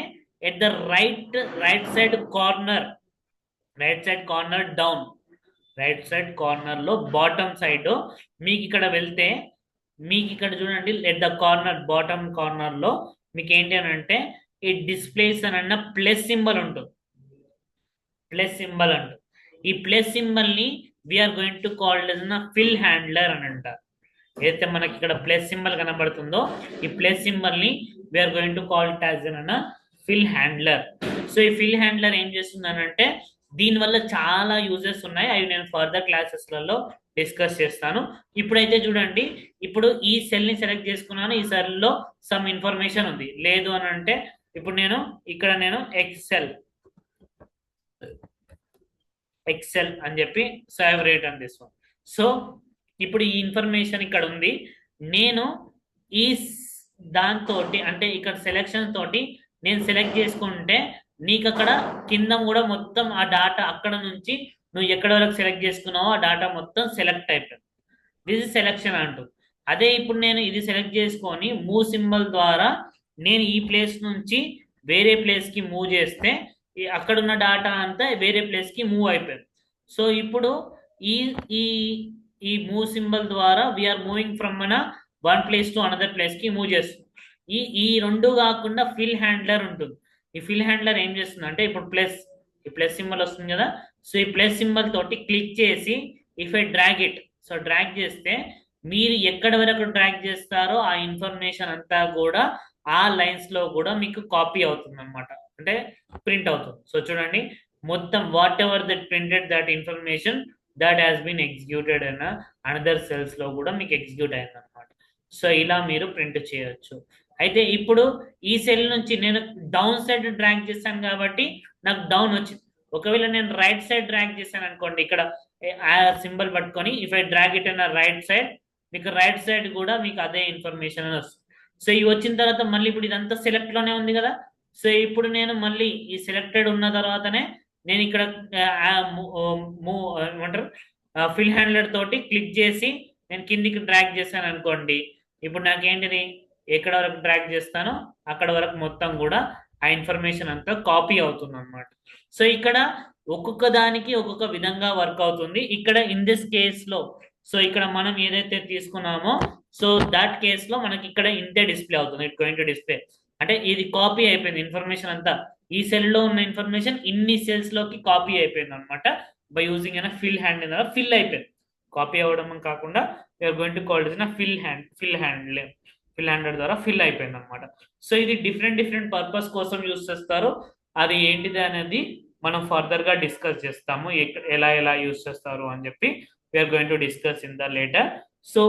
at the right side corner, down, right side corner లో బాటమ్ సైడ్ మీకు ఇక్కడ వెళ్తే మీకు ఇక్కడ చూడండి, at the corner bottom corner లో మీకు ఏంటి అని అంటే ఈ డిస్ప్లేస్ అని అన్న ప్లస్ సింబల్ ఉంటుంది. ప్లస్ సింబల్ అంట, ఈ ప్లస్ సింబల్ ని we are going to call fill handler అని అంటారు. ఏదైతే మనకి ఇక్కడ ప్లస్ సింబల్ కనబడుతుందో ఈ ప్లస్ సింబల్ ని we are going to call it as an fill handler. So ఈ ఫిల్ హ్యాండ్లర్ ఏం చేస్తుందనంటే దీనివల్ల చాలా యూజెస్ ఉన్నాయి, అవి నేను ఫర్దర్ క్లాసెస్లలో డిస్కస్ చేస్తాను. ఇప్పుడైతే చూడండి, ఇప్పుడు ఈ సెల్ ని సెలెక్ట్ చేసుకున్నాను, ఈ సెల్ లో సమ్ ఇన్ఫర్మేషన్ ఉంది. లేదు అని అంటే ఇప్పుడు నేను ఇక్కడ ఎక్సెల్ అని చెప్పి సేవ్ రేట్ అని దిస్ వన్. సో ఇప్పుడు ఈ ఇన్ఫర్మేషన్ ఇక్కడ ఉంది. నేను ఈ దాంతో అంటే ఇక్కడ సెలెక్షన్ తోటి నేను సెలెక్ట్ చేసుకుంటే నీకు అక్కడ కింద కూడా మొత్తం ఆ డాటా అక్కడ నుంచి నువ్వు ఎక్కడ వరకు సెలెక్ట్ చేసుకున్నావో ఆ డాటా మొత్తం సెలెక్ట్ అయిపోయింది. దిస్ ఇస్ సెలెక్షన్ అంటూ. అదే ఇప్పుడు నేను ఇది సెలెక్ట్ చేసుకొని మూవ్ సింబల్ ద్వారా నేను ఈ ప్లేస్ నుంచి వేరే ప్లేస్ కి మూవ్ చేస్తే అక్కడ ఉన్న డాటా అంతా వేరే ప్లేస్ కి మూవ్ అయిపోయింది. సో ఇప్పుడు ఈ ఈ ఈ మూవ్ సింబల్ ద్వారా we are moving from one place to another place కి మూవ్ చేస్తుంది. ఈ రెండు కాకుండా ఫిల్ హ్యాండ్లర్ ఉంటుంది. ఈ ఫిల్ హ్యాండ్లర్ ఏం చేస్తుంది అంటే ఇప్పుడు ఈ ప్లస్ సింబల్ వస్తుంది కదా, సో ఈ ప్లస్ సింబల్ తోటి క్లిక్ చేసి if I drag it, so drag చేస్తే మీరు ఎక్కడ వరకు డ్రాగ్ చేస్తారో ఆ ఇన్ఫర్మేషన్ అంతా కూడా ఆ లైన్స్ లో కూడా మీకు కాపీ అవుతుంది అనమాట, అంటే ప్రింట్ అవుతుంది. సో చూడండి, మొత్తం whatever that printed that information that has been executed an another cells లో కూడా మీకు ఎగ్జిక్యూట్ అయింది అనమాట. సో ఇలా మీరు ప్రింట్ చేయొచ్చు. అయితే ఇప్పుడు ఈ సెల్ నుంచి నేను డౌన్ సైడ్ డ్రాగ్ చేశాను కాబట్టి నాకు డౌన్ వచ్చింది. ఒకవేళ నేను రైట్ సైడ్ డ్రాగ్ చేశాను అనుకోండి, ఇక్కడ సింబల్ పట్టుకొని ఇఫ్ ఐ డ్రాగ్ ఇట్ అన్న రైట్ సైడ్, మీకు రైట్ సైడ్ కూడా మీకు అదే ఇన్ఫర్మేషన్ అని వస్తుంది. సో ఇవి వచ్చిన తర్వాత మళ్ళీ ఇప్పుడు ఇదంతా సెలెక్ట్ లోనే ఉంది కదా, సో ఇప్పుడు నేను మళ్ళీ ఈ సెలెక్టెడ్ ఉన్న తర్వాతనే నేను ఇక్కడ ఏమంటారు ఫిల్ హ్యాండ్లర్ తోటి క్లిక్ చేసి నేను కిందికి డ్రాగ్ చేశాను అనుకోండి, ఇప్పుడు నాకేంటిది ఎక్కడ వరకు డ్రాగ్ చేస్తానో అక్కడ వరకు మొత్తం కూడా ఆ ఇన్ఫర్మేషన్ అంతా కాపీ అవుతుంది అనమాట. సో ఇక్కడ ఒక్కొక్క దానికి ఒక్కొక్క విధంగా వర్క్ అవుతుంది. ఇక్కడ ఇన్ దిస్ కేస్ లో సో ఇక్కడ మనం ఏదైతే తీసుకున్నామో సో దాట్ కేస్ లో మనకి ఇక్కడ ఇంతే డిస్ప్లే అవుతుంది. ఇట్ గోయింగ్ టు డిస్ప్లే అంటే ఇది కాపీ అయిపోయింది ఇన్ఫర్మేషన్ అంతా, ఈ సెల్ లో ఉన్న ఇన్ఫర్మేషన్ ఇన్ని సెల్స్ లోకి కాపీ అయిపోయింది అనమాట. బై యూజింగ్ అయినా ఫిల్ హ్యాండ్ ద్వారా ఫిల్ అయిపోయింది. కాపీ అవ్వడం కాకుండా we are going to call it fill handler ద్వారా ఫిల్ అయిపోయింది అనమాట. సో ఇది డిఫరెంట్ పర్పస్ కోసం యూజ్ చేస్తారు. అది ఏంటిది అనేది మనం ఫర్దర్ గా డిస్కస్ చేస్తాము, ఎలా యూజ్ చేస్తారు అని చెప్పి we are going to discuss in the later. So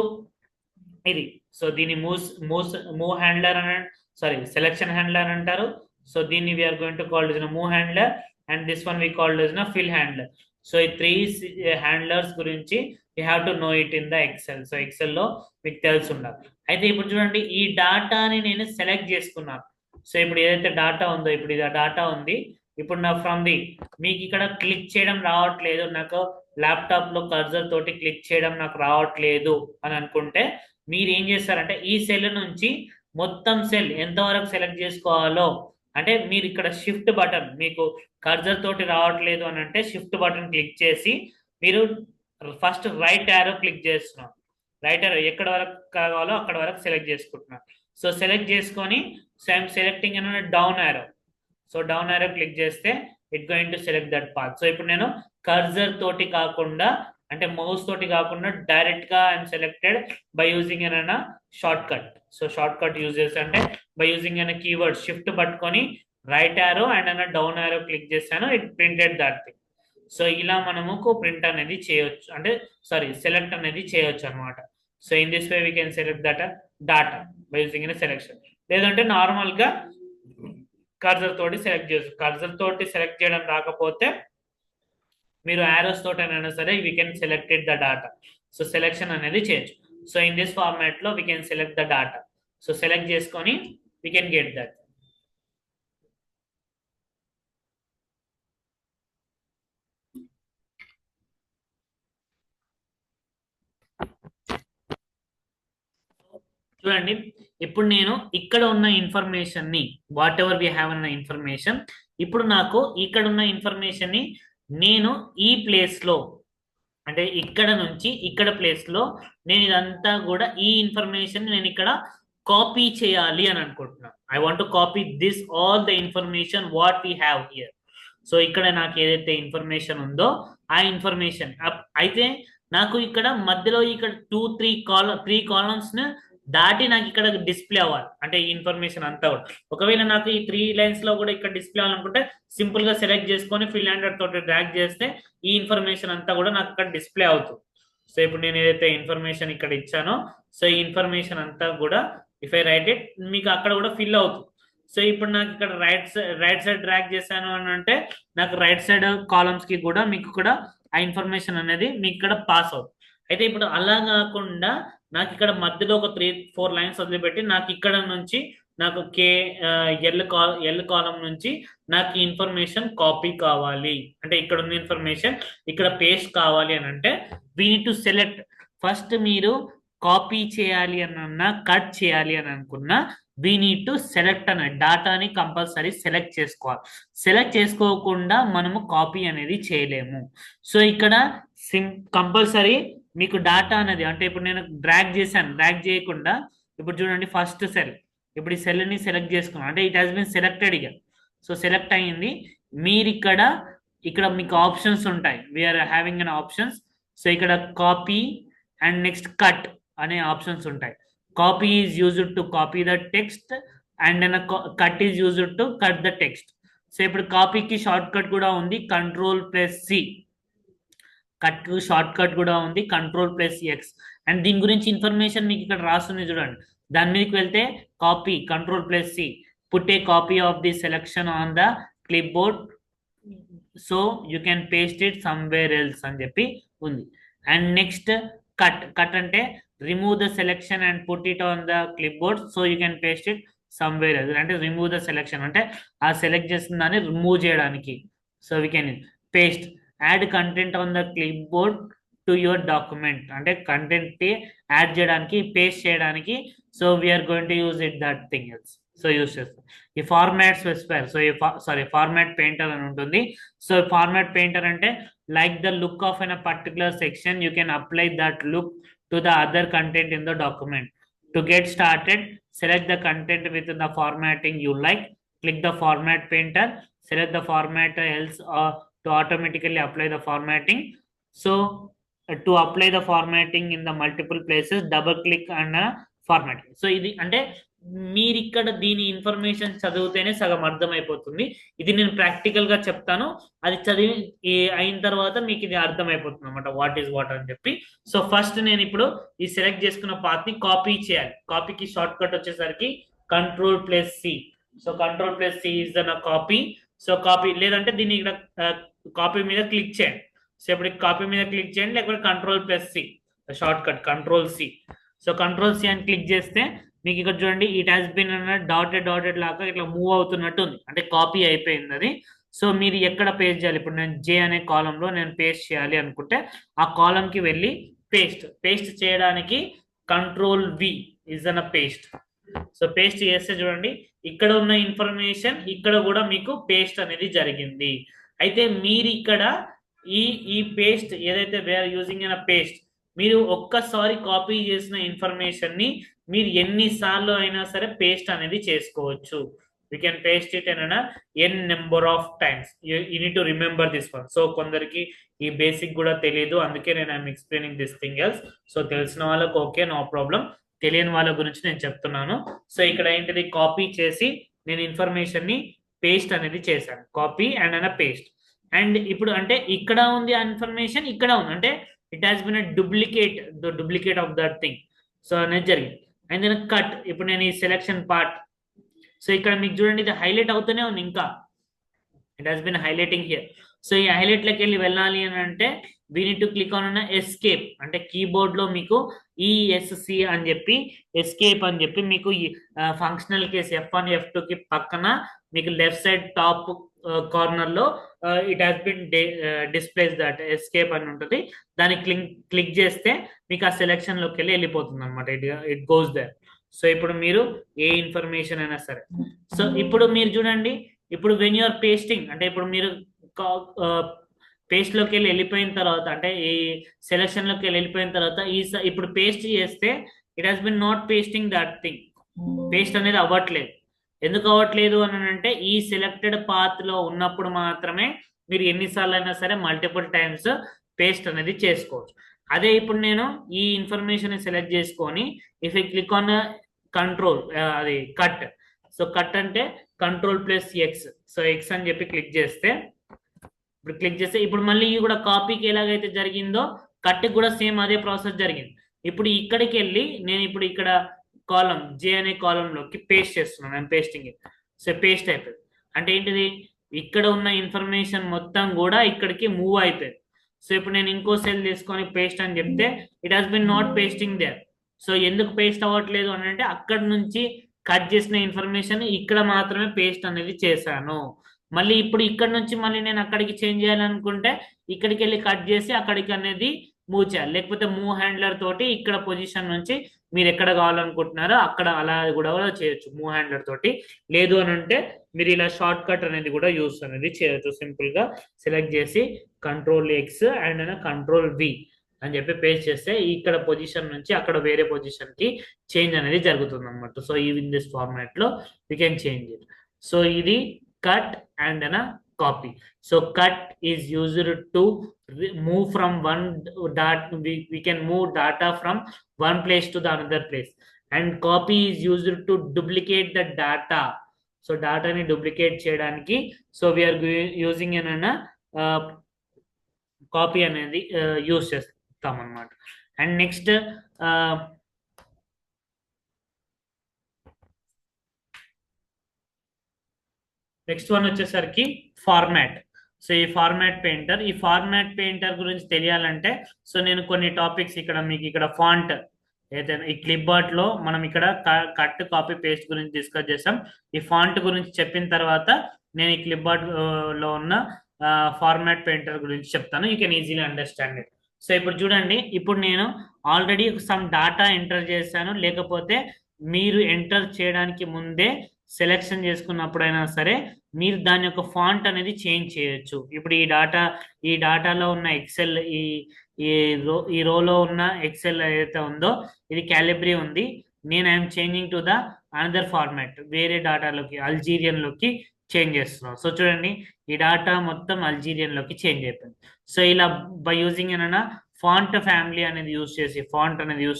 ఇది సో దీన్ని మూవ్ హ్యాండ్లర్ అని సెలెక్షన్ హ్యాండ్లర్ అంటారు. సో దీన్ని we are going to call move handler and this one we called fill handler. So ఈ 3 హ్యాండ్లర్స్ గురించి you have to know it in the Excel. So Excel లో మీకు తెలిసి ఉండాలి. అయితే ఇప్పుడు చూడండి, ఈ డాటాని నేను సెలెక్ట్ చేసుకున్నాను. సో ఇప్పుడు ఏదైతే డాటా ఉందో, ఇప్పుడు ఇది డాటా ఉంది. ఇప్పుడు నా ఫ్రమ్ ది మీకు ఇక్కడ క్లిక్ చేయడం రావట్లేదు, నాకు ల్యాప్టాప్ లో కర్సర్ తోటి క్లిక్ చేయడం నాకు రావట్లేదు అని అనుకుంటే మీరు ఏం చేస్తారంటే ఈ సెల్ నుంచి మొత్తం సెల్ ఎంతవరకు సెలెక్ట్ చేసుకోవాలో, అంటే మీరు ఇక్కడ షిఫ్ట్ బటన్, మీకు కర్సర్ తోటి రావట్లేదు అని అంటే షిఫ్ట్ బటన్ క్లిక్ చేసి మీరు ఫస్ట్ రైట్ యారో క్లిక్ చేస్తున్నాం. రైట్ యారో ఎక్కడ వరకు కావాలో అక్కడ వరకు సెలెక్ట్ చేసుకుంటున్నాను. సో సెలెక్ట్ చేసుకొని సెలెక్టింగ్ అనే down arrow, so down arrow click చేస్తే it going to select that path. So ఇప్పుడు నేను కర్సర్ తోటి కాకుండా అంటే మౌస్ తోటి కాకుండా డైరెక్ట్ గా ఐఎమ్ సెలెక్టెడ్ బై యూజింగ్ అన్న short cut. So short cut use చేసి అంటే బై యూజింగ్ అన్న కీవర్డ్ షిఫ్ట్ పట్టుకొని రైట్ యారో అండ్ అన్న డౌన్ యారో క్లిక్ చేశాను, it printed that thing. So ఇలా మనము ప్రింట్ అనేది చేయొచ్చు, అంటే సారీ సెలెక్ట్ అనేది చేయొచ్చు అనమాట. So in this way we can select data by using in selection. లేదంటే నార్మల్ గా కర్సర్ తోటి సెలెక్ట్ చేయొచ్చు. కర్సర్ తోటి సెలెక్ట్ చేయడం రాకపోతే మీరు యారోస్ తోటైనా సరే we can selected the data. So selection అనేది చేయొచ్చు. సో ఇన్ దిస్ ఫార్మాట్ లో we can select the data. So select చేసుకొని వీ కెన్ గెట్ దట్. చూడండి, ఇప్పుడు నేను ఇక్కడ ఉన్న ఇన్ఫర్మేషన్ ని, వాట్ ఎవర్ వి హ్యావ్ అన్న ఇన్ఫర్మేషన్, ఇప్పుడు నాకు ఇక్కడ ఉన్న ఇన్ఫర్మేషన్ ని నేను ఈ ప్లేస్ లో, అంటే ఇక్కడ నుంచి ఇక్కడ ప్లేస్ లో నేను ఇదంతా కూడా ఈ ఇన్ఫర్మేషన్ నేను ఇక్కడ కాపీ చేయాలి అని అనుకుంటున్నాను. I want to copy this all the information what we have here. So ఇక్కడ నాకు ఏదైతే ఇన్ఫర్మేషన్ ఉందో ఆ ఇన్ఫర్మేషన్ అయితే నాకు ఇక్కడ మధ్యలో ఇక్కడ 3 కాలమ్స్ దాటి నాకు ఇక్కడ డిస్ప్లే అవ్వాలి, అంటే ఈ ఇన్ఫర్మేషన్ అంతా కూడా. ఒకవేళ నాకు ఈ 3 లైన్స్ లో కూడా ఇక్కడ డిస్ప్లే అవ్వాలనుకుంటే సింపుల్ గా సెలెక్ట్ చేసుకొని ఫిల్ హ్యాండర్ తోటి డ్రాగ్ చేస్తే ఈ ఇన్ఫర్మేషన్ అంతా కూడా నాకు ఇక్కడ డిస్ప్లే అవుతుంది. సో ఇప్పుడు నేను ఏదైతే ఇన్ఫర్మేషన్ ఇక్కడ ఇచ్చానో, సో ఈ ఇన్ఫర్మేషన్ అంతా కూడా ఇఫ్ ఐ రైట్ ఇట్ మీకు అక్కడ కూడా ఫిల్ అవుతుంది. సో ఇప్పుడు నాకు ఇక్కడ రైట్ సైడ్ డ్రాగ్ చేశాను అని అంటే నాకు రైట్ సైడ్ కాలమ్స్ కి కూడా మీకు కూడా ఆ ఇన్ఫర్మేషన్ అనేది మీకు ఇక్కడ పాస్ అవుతుంది. అయితే ఇప్పుడు అలా కాకుండా నాకు ఇక్కడ మధ్యలో ఒక 3-4 లైన్స్ వదిలిపెట్టి నాకు ఇక్కడ నుంచి నాకు ఎల్ కాలం నుంచి నాకు ఇన్ఫర్మేషన్ కాపీ కావాలి, అంటే ఇక్కడ ఉన్న ఇన్ఫర్మేషన్ ఇక్కడ పేస్ట్ కావాలి అని అంటే we need to select. First మీరు కాపీ చేయాలి అన్నా కట్ చేయాలి అని అనుకున్నా వీ నీడ్ టు సెలెక్ట్ అనే డాటాని కంపల్సరీ సెలెక్ట్ చేసుకోవాలి. సెలెక్ట్ చేసుకోకుండా మనము కాపీ అనేది చేయలేము. సో ఇక్కడ కంపల్సరీ మీకు డాటా అనేది, అంటే ఇప్పుడు నేను డ్రాగ్ చేశాను, డ్రాగ్ చేయకుండా ఇప్పుడు చూడండి ఫస్ట్ సెల్, ఇప్పుడు ఈ సెల్ని సెలెక్ట్ చేసుకున్నాను, అంటే ఇట్ హాస్ బీన్ సెలెక్టెడ్ ఇక. సో సెలెక్ట్ అయ్యింది. మీరు ఇక్కడ మీకు ఆప్షన్స్ ఉంటాయి, we are having an options. So ఇక్కడ కాపీ అండ్ నెక్స్ట్ కట్ అనే ఆప్షన్స్ ఉంటాయి. Copy is used to copy the text and cut is used to cut the text. So ఇప్పుడు కాపీకి షార్ట్ కట్ కూడా ఉంది, Ctrl+C. కట్ షార్ట్ కట్ కూడా ఉంది, Ctrl+X. And దీని గురించి ఇన్ఫర్మేషన్ మీకు ఇక్కడ రాస్తుంది చూడండి. దాని మీదకి వెళ్తే copy Ctrl+C, put a copy of the selection on the clipboard so you can paste it somewhere else అని చెప్పి ఉంది. అండ్ నెక్స్ట్ కట్ అంటే remove the selection and put it on the clipboard so you can paste it somewhere else. అంటే remove the selection అంటే ఆ select చేసిన దాన్ని remove చేయడానికి. So we can paste. Add content on the clipboard to your document, అంటే content add చేయడానికి, paste చేయడానికి. So we are going to use it that thing else. So use చేస్తాం. ఈ format specifier, so format painter అని ఉంటుంది. So format painter అంటే like the look of an particular section you can apply that look to the other content in the document. To get started, select the content within the formatting you like. Click the format painter, select the format else to automatically apply the formatting. So to apply the formatting in the multiple places, double click on formatting. So ఇది అంటే మీరు ఇక్కడ దీని information చదివితేనే సగం అర్థమైపోతుంది. ఇది నేను ప్రాక్టికల్ గా చెప్తాను, అది చదివి అయిన తర్వాత మీకు ఇది అర్థమైపోతుంది అనమాట, వాట్ ఈస్ వాట్ అని చెప్పి. సో ఫస్ట్ నేను ఇప్పుడు ఈ సెలెక్ట్ చేసుకున్న పాత్ ని కాపీ చేయాలి. కాపీకి షార్ట్ కట్ వచ్చేసరికి Ctrl+C. So Ctrl+C is the copy. So copy, లేదంటే దీన్ని ఇక్కడ కాపీ మీద క్లిక్ చేయండి. సో ఇప్పుడు కాపీ మీద క్లిక్ చేయండి, లేకపోతే Ctrl+C short cut Ctrl+C. So Ctrl+C అని క్లిక్ చేస్తే మీకు ఇక్కడ చూడండి ఇట్ హాస్ బిన్ డాటెడ్ లాగా ఇట్లా మూవ్ అవుతున్నట్టు ఉంది, అంటే కాపీ అయిపోయింది అది. సో మీరు ఎక్కడ పేస్ట్ చేయాలి, ఇప్పుడు నేను జే అనే కాలంలో నేను పేస్ట్ చేయాలి అనుకుంటే ఆ కాలంకి వెళ్ళి పేస్ట్ చేయడానికి Ctrl+V is an paste. So paste చేస్తే చూడండి ఇక్కడ ఉన్న ఇన్ఫర్మేషన్ ఇక్కడ కూడా మీకు పేస్ట్ అనేది జరిగింది. అయితే మీరు ఇక్కడ ఈ పేస్ట్ ఏదైతే వేర్ యూజింగ్ అన్ పేస్ట్, మీరు ఒక్కసారి కాపీ చేసిన ఇన్ఫర్మేషన్ ని మీరు ఎన్నిసార్లు అయినా సరే పేస్ట్ అనేది చేసుకోవచ్చు. You can paste it in an number of times. You need to remember this one. So కొందరికి ఈ బేసిక్ కూడా తెలియదు, అందుకే నేను I'm explaining this thing else. So తెలిసిన వాళ్ళకి ఓకే, నో ప్రాబ్లం. తెలియని వాళ్ళ గురించి నేను చెప్తున్నాను. సో ఇక్కడ ఏంటిది, కాపీ చేసి నేను ఇన్ఫర్మేషన్ ని పేస్ట్ అనేది చేశాను, కాపీ అండ్ పేస్ట్. అండ్ ఇప్పుడు అంటే ఇక్కడ ఉంది ఆ ఇన్ఫర్మేషన్, ఇక్కడ ఉంది అంటే it has bin duplicate of that thing. So అనేది జరిగింది. అండ్ దెన్ కట్, ఇప్పుడు నేను ఈ సెలెక్షన్ పార్ట్, సో ఇక్కడ మీకు చూడండి ఇది హైలైట్ అవుతూనే ఉంది ఇంకా, it has bin highlighting here. So ఈ హైలైట్ లోకి వెళ్ళి వెళ్ళాలి అని అంటే we need to click on escape, అంటే కీబోర్డ్ లో మీకు ఈఎస్సి అని చెప్పి ఎస్కేప్ అని చెప్పి మీకు ఫంక్షనల్ కేస్ F1 F2 కి పక్కన మీకు లెఫ్ట్ సైడ్ టాప్ కార్నర్ లో it has been displays that escape అని ఉంటుంది. దాన్ని క్లిక్ చేస్తే మీకు ఆ సెలెక్షన్ లోకి వెళ్ళి వెళ్ళిపోతుంది అనమాట. It goes there. సో ఇప్పుడు మీరు ఏ ఇన్ఫర్మేషన్ అయినా సరే, సో ఇప్పుడు మీరు చూడండి, ఇప్పుడు వెన్ యూఆర్ పేస్టింగ్ అంటే ఇప్పుడు మీరు పేస్ట్ లోకి వెళ్ళి వెళ్ళిపోయిన తర్వాత అంటే ఈ సెలెక్షన్ లోకి వెళ్ళి వెళ్ళిపోయిన తర్వాత ఇప్పుడు పేస్ట్ చేస్తే it has been not pasting that thing. Paste అనేది అవ్వట్లేదు. ఎందుకు అవ్వట్లేదు అని అంటే ఈ సెలెక్టెడ్ పాత్ లో ఉన్నప్పుడు మాత్రమే మీరు ఎన్నిసార్లు అయినా సరే మల్టిపుల్ టైమ్స్ పేస్ట్ అనేది చేసుకోవచ్చు. అదే ఇప్పుడు నేను ఈ ఇన్ఫర్మేషన్ సెలెక్ట్ చేసుకొని if I click on control అది కట్, సో కట్ అంటే Ctrl+X, సో X అని చెప్పి క్లిక్ చేస్తే ఇప్పుడు మళ్ళీ ఇది కూడా కాపీకి ఎలాగైతే జరిగిందో కట్కి కూడా సేమ్ అదే ప్రాసెస్ జరిగింది. ఇప్పుడు ఇక్కడికి వెళ్ళి నేను ఇప్పుడు ఇక్కడ కాలం J అనే కాలంలోకి పేస్ట్ చేస్తున్నాను. I'm pasting it. So paste అయిపోయింది. అంటే ఏంటిది, ఇక్కడ ఉన్న ఇన్ఫర్మేషన్ మొత్తం కూడా ఇక్కడికి మూవ్ అయిపోయింది. సో ఇప్పుడు నేను ఇంకో సెల్ తీసుకొని పేస్ట్ అని చెప్తే it has been not pasting there. So ఎందుకు పేస్ట్ అవ్వట్లేదు అని అంటే అక్కడ నుంచి కట్ చేసిన ఇన్ఫర్మేషన్ ఇక్కడ మాత్రమే పేస్ట్ అనేది చేశాను. మళ్ళీ ఇప్పుడు ఇక్కడ నుంచి మళ్ళీ నేను అక్కడికి చేంజ్ చేయాలనుకుంటే ఇక్కడికి వెళ్ళి కట్ చేసి అక్కడికి అనేది మూవ్ చేయాలి. లేకపోతే మూవ్ హ్యాండ్లర్ తోటి ఇక్కడ పొజిషన్ నుంచి మీరు ఎక్కడ కావాలనుకుంటున్నారో అక్కడ అలా కూడా చేయొచ్చు మూవ్ హ్యాండ్లర్ తోటి. లేదు అని అంటే మీరు ఇలా షార్ట్ కట్ అనేది కూడా యూస్ అనేది చేయొచ్చు. సింపుల్ గా సెలెక్ట్ చేసి Ctrl+X అండ్ Ctrl+V అని చెప్పి పేస్ట్ చేస్తే ఇక్కడ పొజిషన్ నుంచి అక్కడ వేరే పొజిషన్ కి చేంజ్ అనేది జరుగుతుంది అనమాట. సో ఇన్ దిస్ ఫార్మాట్ లో you can change it. So ఇది cut and copy. So cut is used to move from one data. We can move data from one place to the another place. And copy is used to duplicate the data. So data ni duplicate cheyadaniki. So we are using an copy అనేది use చేస్తాం అన్నమాట. And next one వచ్చేసరికి format. So ఈ format painter గురించి తెలియాలంటే so నేను కొన్ని topics ఇక్కడ మీకు ఇక్కడ ఫాంట్ ఏదైనా ఈ క్లిప్ బోర్డ్ లో మనం ఇక్కడ కట్ కాపీ పేస్ట్ గురించి డిస్కస్ చేసాం. ఈ ఫాంట్ గురించి చెప్పిన తర్వాత నేను ఈ క్లిప్ బోర్డ్ లో ఉన్న ఫార్మాట్ పెయింటర్ గురించి చెప్తాను. You can easily understand it. So ఇప్పుడు చూడండి, ఇప్పుడు నేను ఆల్రెడీ సమ్ డాటా ఎంటర్ చేశాను, లేకపోతే మీరు ఎంటర్ చేయడానికి ముందే సెలెక్షన్ చేసుకున్నప్పుడైనా సరే మీరు దాని యొక్క ఫాంట్ అనేది చేంజ్ చేయొచ్చు. ఇప్పుడు ఈ డాటాలో ఉన్న ఎక్సెల్ ఈ రోలో ఉన్న ఎక్సెల్ ఏదైతే ఉందో ఇది క్యాలిబ్రీ ఉంది. నేను I'm changing to the another format, వేరే డాటాలోకి అల్జీరియన్ లోకి చేంజ్ చేస్తున్నాం. సో చూడండి ఈ డాటా మొత్తం అల్జీరియన్ లోకి చేంజ్ అయిపోయింది. సో ఇలా బై యూజింగ్ ఫాంట్ ఫ్యామిలీ అనేది యూజ్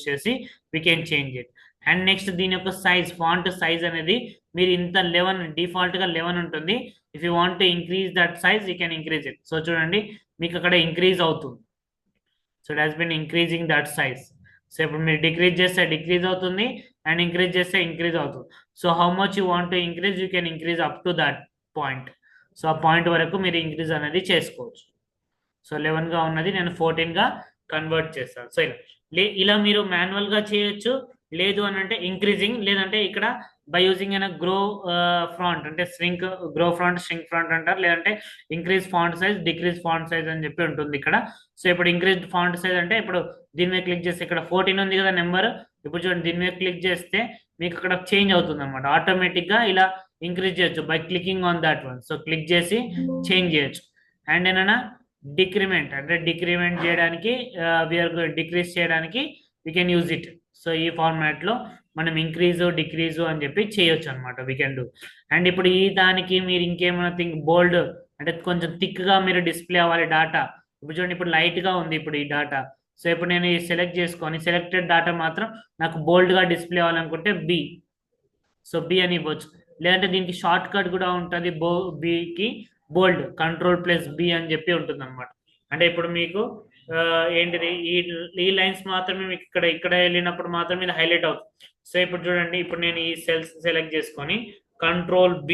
చేసి we can change it. And next దీని యొక్క సైజ్, ఫాంట్ సైజ్ అనేది మీరు ఇంత 11 డిఫాల్ట్ గా 11 ఉంటుంది. If you want to increase that size you can increase it. So చూడండి మీకు అక్కడ ఇంక్రీజ్ అవుతుంది. So it has bin increasing that size. So ఇప్పుడు మీరు డిక్రీజ్ చేస్తే డిక్రీజ్ అవుతుంది అండ్ ఇంక్రీజ్ చేస్తే ఇంక్రీజ్ అవుతుంది. So how much you want to increase you can increase up to that point. So ఆ పాయింట్ వరకు మీరు ఇంక్రీజ్ అనేది చేసుకోవచ్చు. సో 11 గా ఉన్నది నేను 14 గా కన్వర్ట్ చేస్తాను. సో ఇలా మీరు మాన్యువల్ గా చేయొచ్చు. లేదు అని అంటే ఇంక్రీజింగ్, లేదంటే ఇక్కడ బై యూజింగ్ గ్రో ఫ్రాంట్ అంటే గ్రో ఫ్రాంట్ ష్రింక్ ఫ్రాంట్ అంటారు. లేదంటే increase font size, decrease font size అని చెప్పి ఉంటుంది ఇక్కడ. సో ఇప్పుడు ఇంక్రీజ్ ఫాంట్ సైజ్ అంటే ఇప్పుడు దీని మీద క్లిక్ చేస్తే ఇక్కడ 14 ఉంది కదా నెంబర్. ఇప్పుడు చూడండి దీని మీద క్లిక్ చేస్తే మీకు అక్కడ చేంజ్ అవుతుంది అనమాట. ఆటోమేటిక్ గా ఇలా ఇంక్రీజ్ చేయొచ్చు by clicking on that one. So click చేసి చేంజ్ చేయొచ్చు. అండ్ ఏమైనా డిక్రిమెంట్ అంటే డిక్రిమెంట్ చేయడానికి డిక్రీజ్ చేయడానికి we can use it. So ఈ ఫార్మాట్ లో మనం ఇంక్రీజు డిక్రీజు అని చెప్పి చేయొచ్చు అనమాట, వీ కెన్ డూ. అండ్ ఇప్పుడు ఈ దానికి మీరు ఇంకేమైనా బోల్డ్ అంటే కొంచెం థిక్ గా మీరు డిస్ప్లే అవ్వాలి డాటా. ఇప్పుడు చూడండి ఇప్పుడు లైట్ గా ఉంది ఇప్పుడు ఈ డాటా. సో ఇప్పుడు నేను ఈ సెలెక్ట్ చేసుకొని సెలెక్టెడ్ డాటా మాత్రం నాకు బోల్డ్ గా డిస్ప్లే అవ్వాలనుకుంటే బి. సో బి అని ఇవ్వచ్చు. లేదంటే దీనికి షార్ట్ కట్ కూడా ఉంటుంది బికి బోల్డ్ Ctrl+B అని చెప్పి ఉంటుంది అనమాట. అంటే ఇప్పుడు మీకు ఏంటిది ఈ లైన్స్ మాత్రమే మీకు ఇక్కడ వెళ్ళినప్పుడు మాత్రమే ఇది హైలైట్ అవుతుంది. సో ఇప్పుడు చూడండి, ఇప్పుడు నేను ఈ సెల్స్ సెలెక్ట్ చేసుకొని Ctrl+B,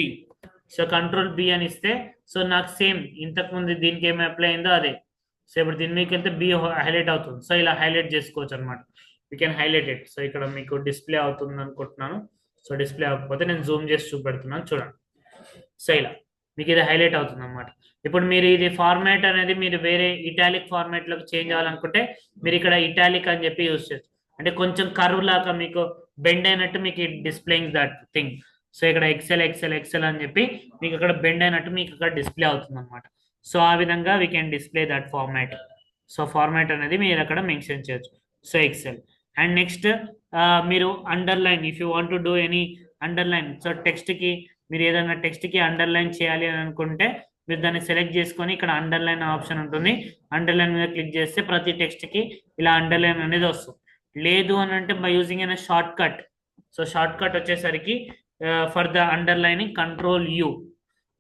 సో Ctrl+B అని ఇస్తే సో నాకు సేమ్ ఇంతకు ముందు దీనికి ఏమి అప్లై అయిందో అదే. సో ఇప్పుడు దీని మీకు వెళ్తే బి హైలైట్ అవుతుంది. సో ఇలా హైలైట్ చేసుకోవచ్చు అనమాట. You can highlight it. So ఇక్కడ మీకు డిస్ప్లే అవుతుంది అనుకుంటున్నాను. సో డిస్ప్లే అవ్వకపోతే నేను జూమ్ చేసి చూపెడుతున్నాను చూడండి. సో ఇలా మీకు ఇది హైలైట్ అవుతుంది అనమాట. ఇప్పుడు మీరు ఇది ఫార్మాట్ అనేది మీరు వేరే ఇటాలిక్ ఫార్మాట్ లోకి చేంజ్ అవ్వాలనుకుంటే మీరు ఇక్కడ ఇటాలిక్ అని చెప్పి యూజ్ చేయొచ్చు. అంటే కొంచెం కర్వ్ లాగా మీకు బెండ్ అయినట్టు మీకు డిస్ప్లేయింగ్ దట్ థింగ్. సో ఇక్కడ ఎక్సెల్ అని చెప్పి మీకు ఇక్కడ బెండ్ అయినట్టు మీకు ఇక్కడ డిస్ప్లే అవుతుంది అనమాట. సో ఆ విధంగా we can display that format. So format అనేది మీరు అక్కడ మెన్షన్ చేయొచ్చు. సో ఎక్సెల్ అండ్ నెక్స్ట్ మీరు underline, if you want to do any underline, so text కి మీరు ఏదైనా టెక్స్ట్ కి అండర్లైన్ చేయాలి అని అనుకుంటే మీరు దాన్ని సెలెక్ట్ చేసుకొని ఇక్కడ అండర్లైన్ ఆప్షన్ ఉంటుంది. అండర్లైన్ మీద క్లిక్ చేస్తే ప్రతి టెక్స్ట్ కి ఇలా అండర్లైన్ అనేది వస్తుంది. లేదు అని అంటే by using an shortcut. So shortcut వచ్చేసరికి for the underlining Ctrl+U.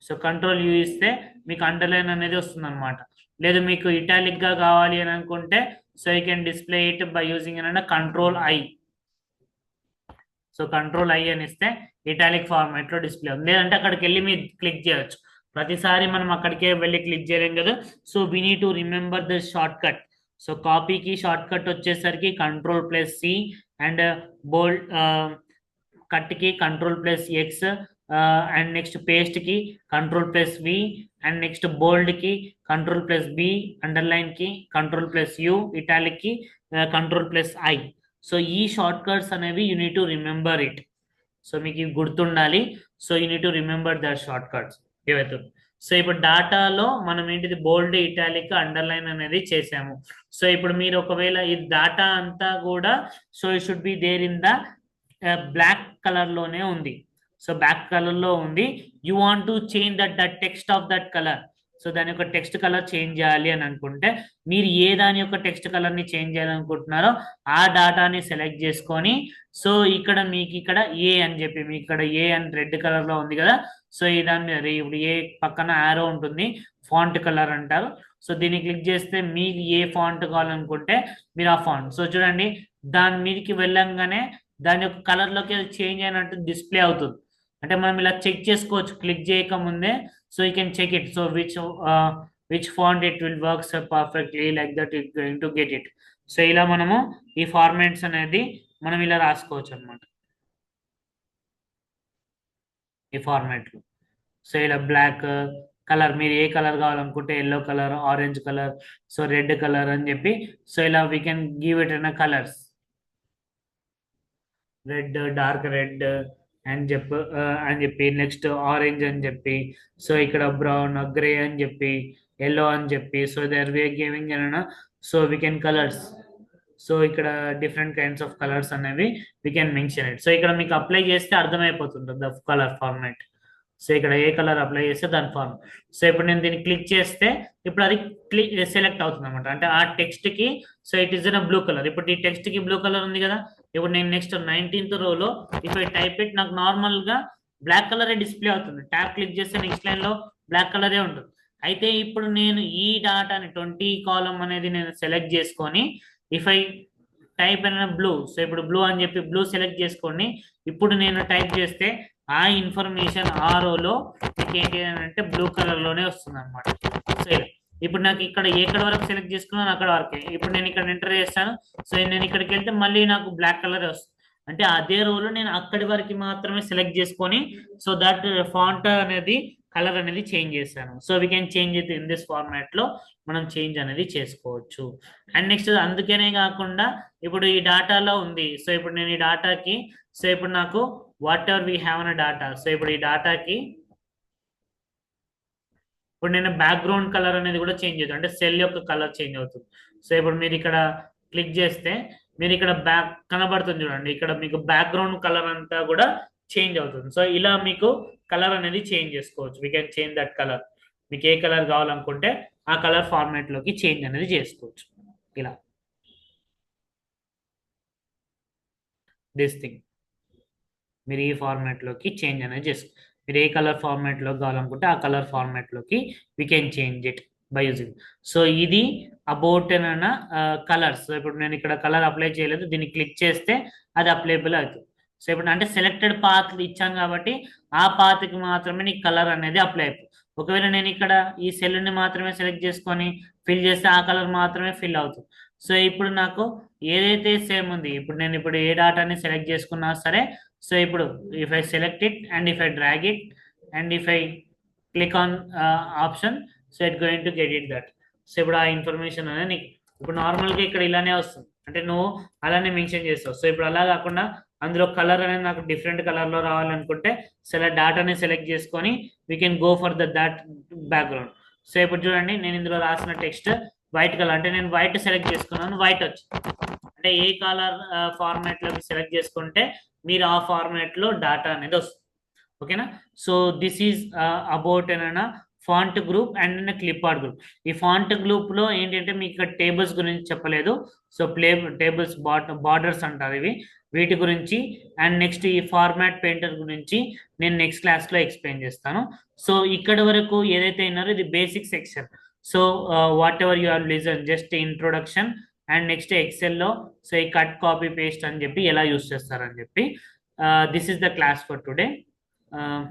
So Ctrl+U ఇస్తే మీకు అండర్లైన్ అనేది వస్తుంది అనమాట. లేదు మీకు ఇటాలిక్ గా కావాలి అని అనుకుంటే so you can display it by using ఏనంటే Ctrl+I. సో Ctrl+I అని ఇస్తే ఇటాలిక్ ఫార్మాట్ లో డిస్ప్లే ఉంది. లేదంటే అక్కడికి వెళ్ళి మీరు క్లిక్ చేయొచ్చు. ప్రతిసారి మనం అక్కడికే వెళ్ళి క్లిక్ చేయలేం కదా. So we need to remember the shortcut. So కాపీకి షార్ట్ కట్ వచ్చేసరికి Ctrl+C అండ్ బోల్డ్ కట్ కి Ctrl+X అండ్ నెక్స్ట్ పేస్ట్ కి Ctrl+V అండ్ నెక్స్ట్ బోల్డ్ కి Ctrl+B, అండర్లైన్ కి Ctrl+U, ఇటాలిక్ కి Ctrl+I. సో ఈ షార్ట్ కట్స్ అనేవి you need to remember it. So మీకు ఇవి గుర్తుండాలి. So you need to remember that shortcuts ఏవైతే. సో ఇప్పుడు డాటాలో మనం ఏంటిది బోల్డ్, ఇటాలిక్, అండర్లైన్ అనేది చేసాము. సో ఇప్పుడు మీరు ఒకవేళ ఈ డాటా అంతా కూడా so it should be there in the black colour లోనే ఉంది. సో బ్లాక్ కలర్ లో ఉంది. You want to change that text of that colour. So దాని యొక్క టెక్స్ట్ కలర్ చేంజ్ చేయాలి అని అనుకుంటే మీరు ఏ దాని యొక్క టెక్స్ట్ కలర్ ని చేంజ్ చేయాలనుకుంటున్నారో ఆ డాటాని సెలెక్ట్ చేసుకొని సో ఇక్కడ మీకు ఇక్కడ ఏ అని చెప్పి మీకు ఇక్కడ ఏ అని రెడ్ కలర్ లో ఉంది కదా. సో ఈ దాని మీద ఇప్పుడు ఏ పక్కన ఆరో ఉంటుంది, ఫాంట్ కలర్ అంటారు. సో దీన్ని క్లిక్ చేస్తే మీకు ఏ ఫాంట్ కావాలనుకుంటే మీరు ఆ ఫాంట్. సో చూడండి, దాని మీదకి వెళ్ళంగానే దాని యొక్క కలర్ లోకి చేంజ్ అయినట్టు డిస్ప్లే అవుతుంది. అంటే మనం ఇలా చెక్ చేసుకోవచ్చు క్లిక్ చేయక ముందే. So you can check it. So which font it will works perfectly like that it going to get it. So ఇలా మనము ఈ ఫార్మాట్స్ అనేది మనం ఇలా రాసుకోవచ్చు అనమాట ఈ ఫార్మాట్ లో. సో ఇలా బ్లాక్ కలర్ మీరు ఏ కలర్ కావాలనుకుంటే yellow colour, orange colour, so red colour అని చెప్పి సో ఇలా we can give it in colours. Red, dark red అని చెప్పి నెక్స్ట్ ఆరెంజ్ అని చెప్పి సో ఇక్కడ బ్రౌన్, గ్రే అని చెప్పి ఎల్లో అని చెప్పి so they are giving so we can colours. So ఇక్కడ డిఫరెంట్ కైండ్స్ ఆఫ్ కలర్స్ అనేవి we can mention it. So ఇక్కడ మీకు అప్లై చేస్తే అర్థమైపోతుంది ద కలర్ ఫార్మాట్. సో ఇక్కడ ఏ కలర్ అప్లై చేస్తే దాని ఫార్మ్. సో ఇప్పుడు నేను దీన్ని క్లిక్ చేస్తే ఇప్పుడు అది సెలెక్ట్ అవుతుంది అనమాట. అంటే ఆ టెక్స్ట్ కి so it is in blue colour. ఇప్పుడు ఈ టెక్స్ట్ కి బ్లూ కలర్ ఉంది కదా. ఇప్పుడు నేను నెక్స్ట్ 19th రోలో ఇఫ్ ఐ టైప్ ఇట్ నాకు నార్మల్ గా బ్లాక్ కలర్ డిస్ప్లే అవుతుంది. ట్యాబ్ క్లిక్ చేస్తే నెక్స్ట్ లైన్ లో బ్లాక్ కలరే ఉంటుంది. అయితే ఇప్పుడు నేను ఈ డాటాని 20 కాలమ్ అనేది నేను సెలెక్ట్ చేసుకొని ఇఫ్ ఐ టైప్ అయిన బ్లూ, సో ఇప్పుడు బ్లూ అని చెప్పి బ్లూ సెలెక్ట్ చేసుకోండి. ఇప్పుడు నేను టైప్ చేస్తే ఆ ఇన్ఫర్మేషన్ ఆ రోలో మీకు ఏంటి అంటే బ్లూ కలర్ లోనే వస్తుంది అనమాట. సో ఇప్పుడు నాకు ఇక్కడ ఎక్కడ వరకు సెలెక్ట్ చేసుకున్నాను అక్కడ వరకే. ఇప్పుడు నేను ఇక్కడ ఎంటర్ చేస్తాను. సో నేను ఇక్కడికి వెళ్తే మళ్ళీ నాకు బ్లాక్ కలర్ వస్తుంది. అంటే అదే రోలో నేను అక్కడి వరకు మాత్రమే సెలెక్ట్ చేసుకొని సో దట్ ఫాంట్ అనేది కలర్ అనేది చేంజ్ చేశాను. So we can change it in this format లో మనం చేంజ్ అనేది చేసుకోవచ్చు. అండ్ నెక్స్ట్ అందుకనే కాకుండా ఇప్పుడు ఈ డాటాలో ఉంది. సో ఇప్పుడు నేను ఈ డాటాకి సో ఇప్పుడు నాకు what ever we have an data. So ఇప్పుడు ఈ డాటాకి ఇప్పుడు నేను బ్యాక్గ్రౌండ్ కలర్ అనేది కూడా చేంజ్ అవుతుంది. అంటే సెల్ యొక్క కలర్ చేంజ్ అవుతుంది. సో ఇప్పుడు మీరు ఇక్కడ క్లిక్ చేస్తే మీరు ఇక్కడ బ్యాక్ కనబడుతుంది చూడండి. ఇక్కడ మీకు బ్యాక్గ్రౌండ్ కలర్ అంతా కూడా చేంజ్ అవుతుంది. సో ఇలా మీకు కలర్ అనేది చేంజ్ చేసుకోవచ్చు. We can change that colour. మీకు ఏ కలర్ కావాలనుకుంటే ఆ కలర్ ఫార్మాట్ లోకి చేంజ్ అనేది చేసుకోవచ్చు. ఇలా దిస్ థింగ్ మీరు ఈ ఫార్మాట్ లోకి చేంజ్ అనేది చేసుకోవచ్చు. మీరు ఏ కలర్ ఫార్మాట్లో కావాలనుకుంటే ఆ కలర్ ఫార్మాట్లోకి we can change it by using. So ఇది అబౌట్ అన్న కలర్స్. సో ఇప్పుడు నేను ఇక్కడ కలర్ అప్లై చేయలేదు, దీన్ని క్లిక్ చేస్తే అది అప్లైబుల్ అవుతుంది. సో ఇప్పుడు అంటే సెలెక్టెడ్ పాత్ ఇచ్చాను కాబట్టి ఆ పాత్కి మాత్రమే నీకు కలర్ అనేది అప్లై అయిపోతుంది. ఒకవేళ నేను ఇక్కడ ఈ సెల్ని మాత్రమే సెలెక్ట్ చేసుకొని ఫిల్ చేస్తే ఆ కలర్ మాత్రమే ఫిల్ అవుతుంది. సో ఇప్పుడు నాకు ఏదైతే సేమ్ ఉంది, ఇప్పుడు నేను ఇప్పుడు ఏ డాటాని సెలెక్ట్ చేసుకున్నా సరే, సో ఇప్పుడు if I select it and if I drag it and if I click on option, so it going to get it that. So ఇప్పుడు ఆ ఇన్ఫర్మేషన్ అనేది నీకు ఇప్పుడు నార్మల్గా ఇక్కడ ఇలానే వస్తుంది, అంటే నువ్వు అలానే మెన్షన్ చేస్తావు. సో ఇప్పుడు అలా కాకుండా అందులో కలర్ అనేది నాకు డిఫరెంట్ కలర్లో రావాలనుకుంటే డాటాని సెలెక్ట్ చేసుకొని we can go for that background. So ఇప్పుడు చూడండి, నేను ఇందులో రాసిన టెక్స్ట్ వైట్ కలర్, అంటే నేను వైట్ సెలెక్ట్ చేసుకున్నాను, వైట్ వచ్చింది. అంటే ఏ కలర్ ఫార్మాట్లో సెలెక్ట్ చేసుకుంటే మీరు ఆ ఫార్మాట్లో డాటా అనేది వస్తుంది. ఓకేనా. సో దిస్ ఈజ్ అబౌట్ ఏమైనా ఫాంట్ గ్రూప్ అండ్ క్లిప్ఆర్ట్ గ్రూప్. ఈ ఫాంట్ గ్రూప్ లో ఏంటంటే మీకు ఇక్కడ టేబుల్స్ గురించి చెప్పలేదు. సో టేబుల్స్ బార్డర్స్ అంటారు ఇవి, వీటి గురించి అండ్ నెక్స్ట్ ఈ ఫార్మాట్ పెయింటర్ గురించి నేను నెక్స్ట్ క్లాస్ లో ఎక్స్ప్లెయిన్ చేస్తాను. సో ఇక్కడ వరకు ఏదైతే అయినారో ఇది basic section. So whatever you have listen just introduction and next ఎక్సెల్లో సో ఈ కట్ కాపీ పేస్ట్ అని చెప్పి ఎలా యూస్ చేస్తారని చెప్పి this is the class for today.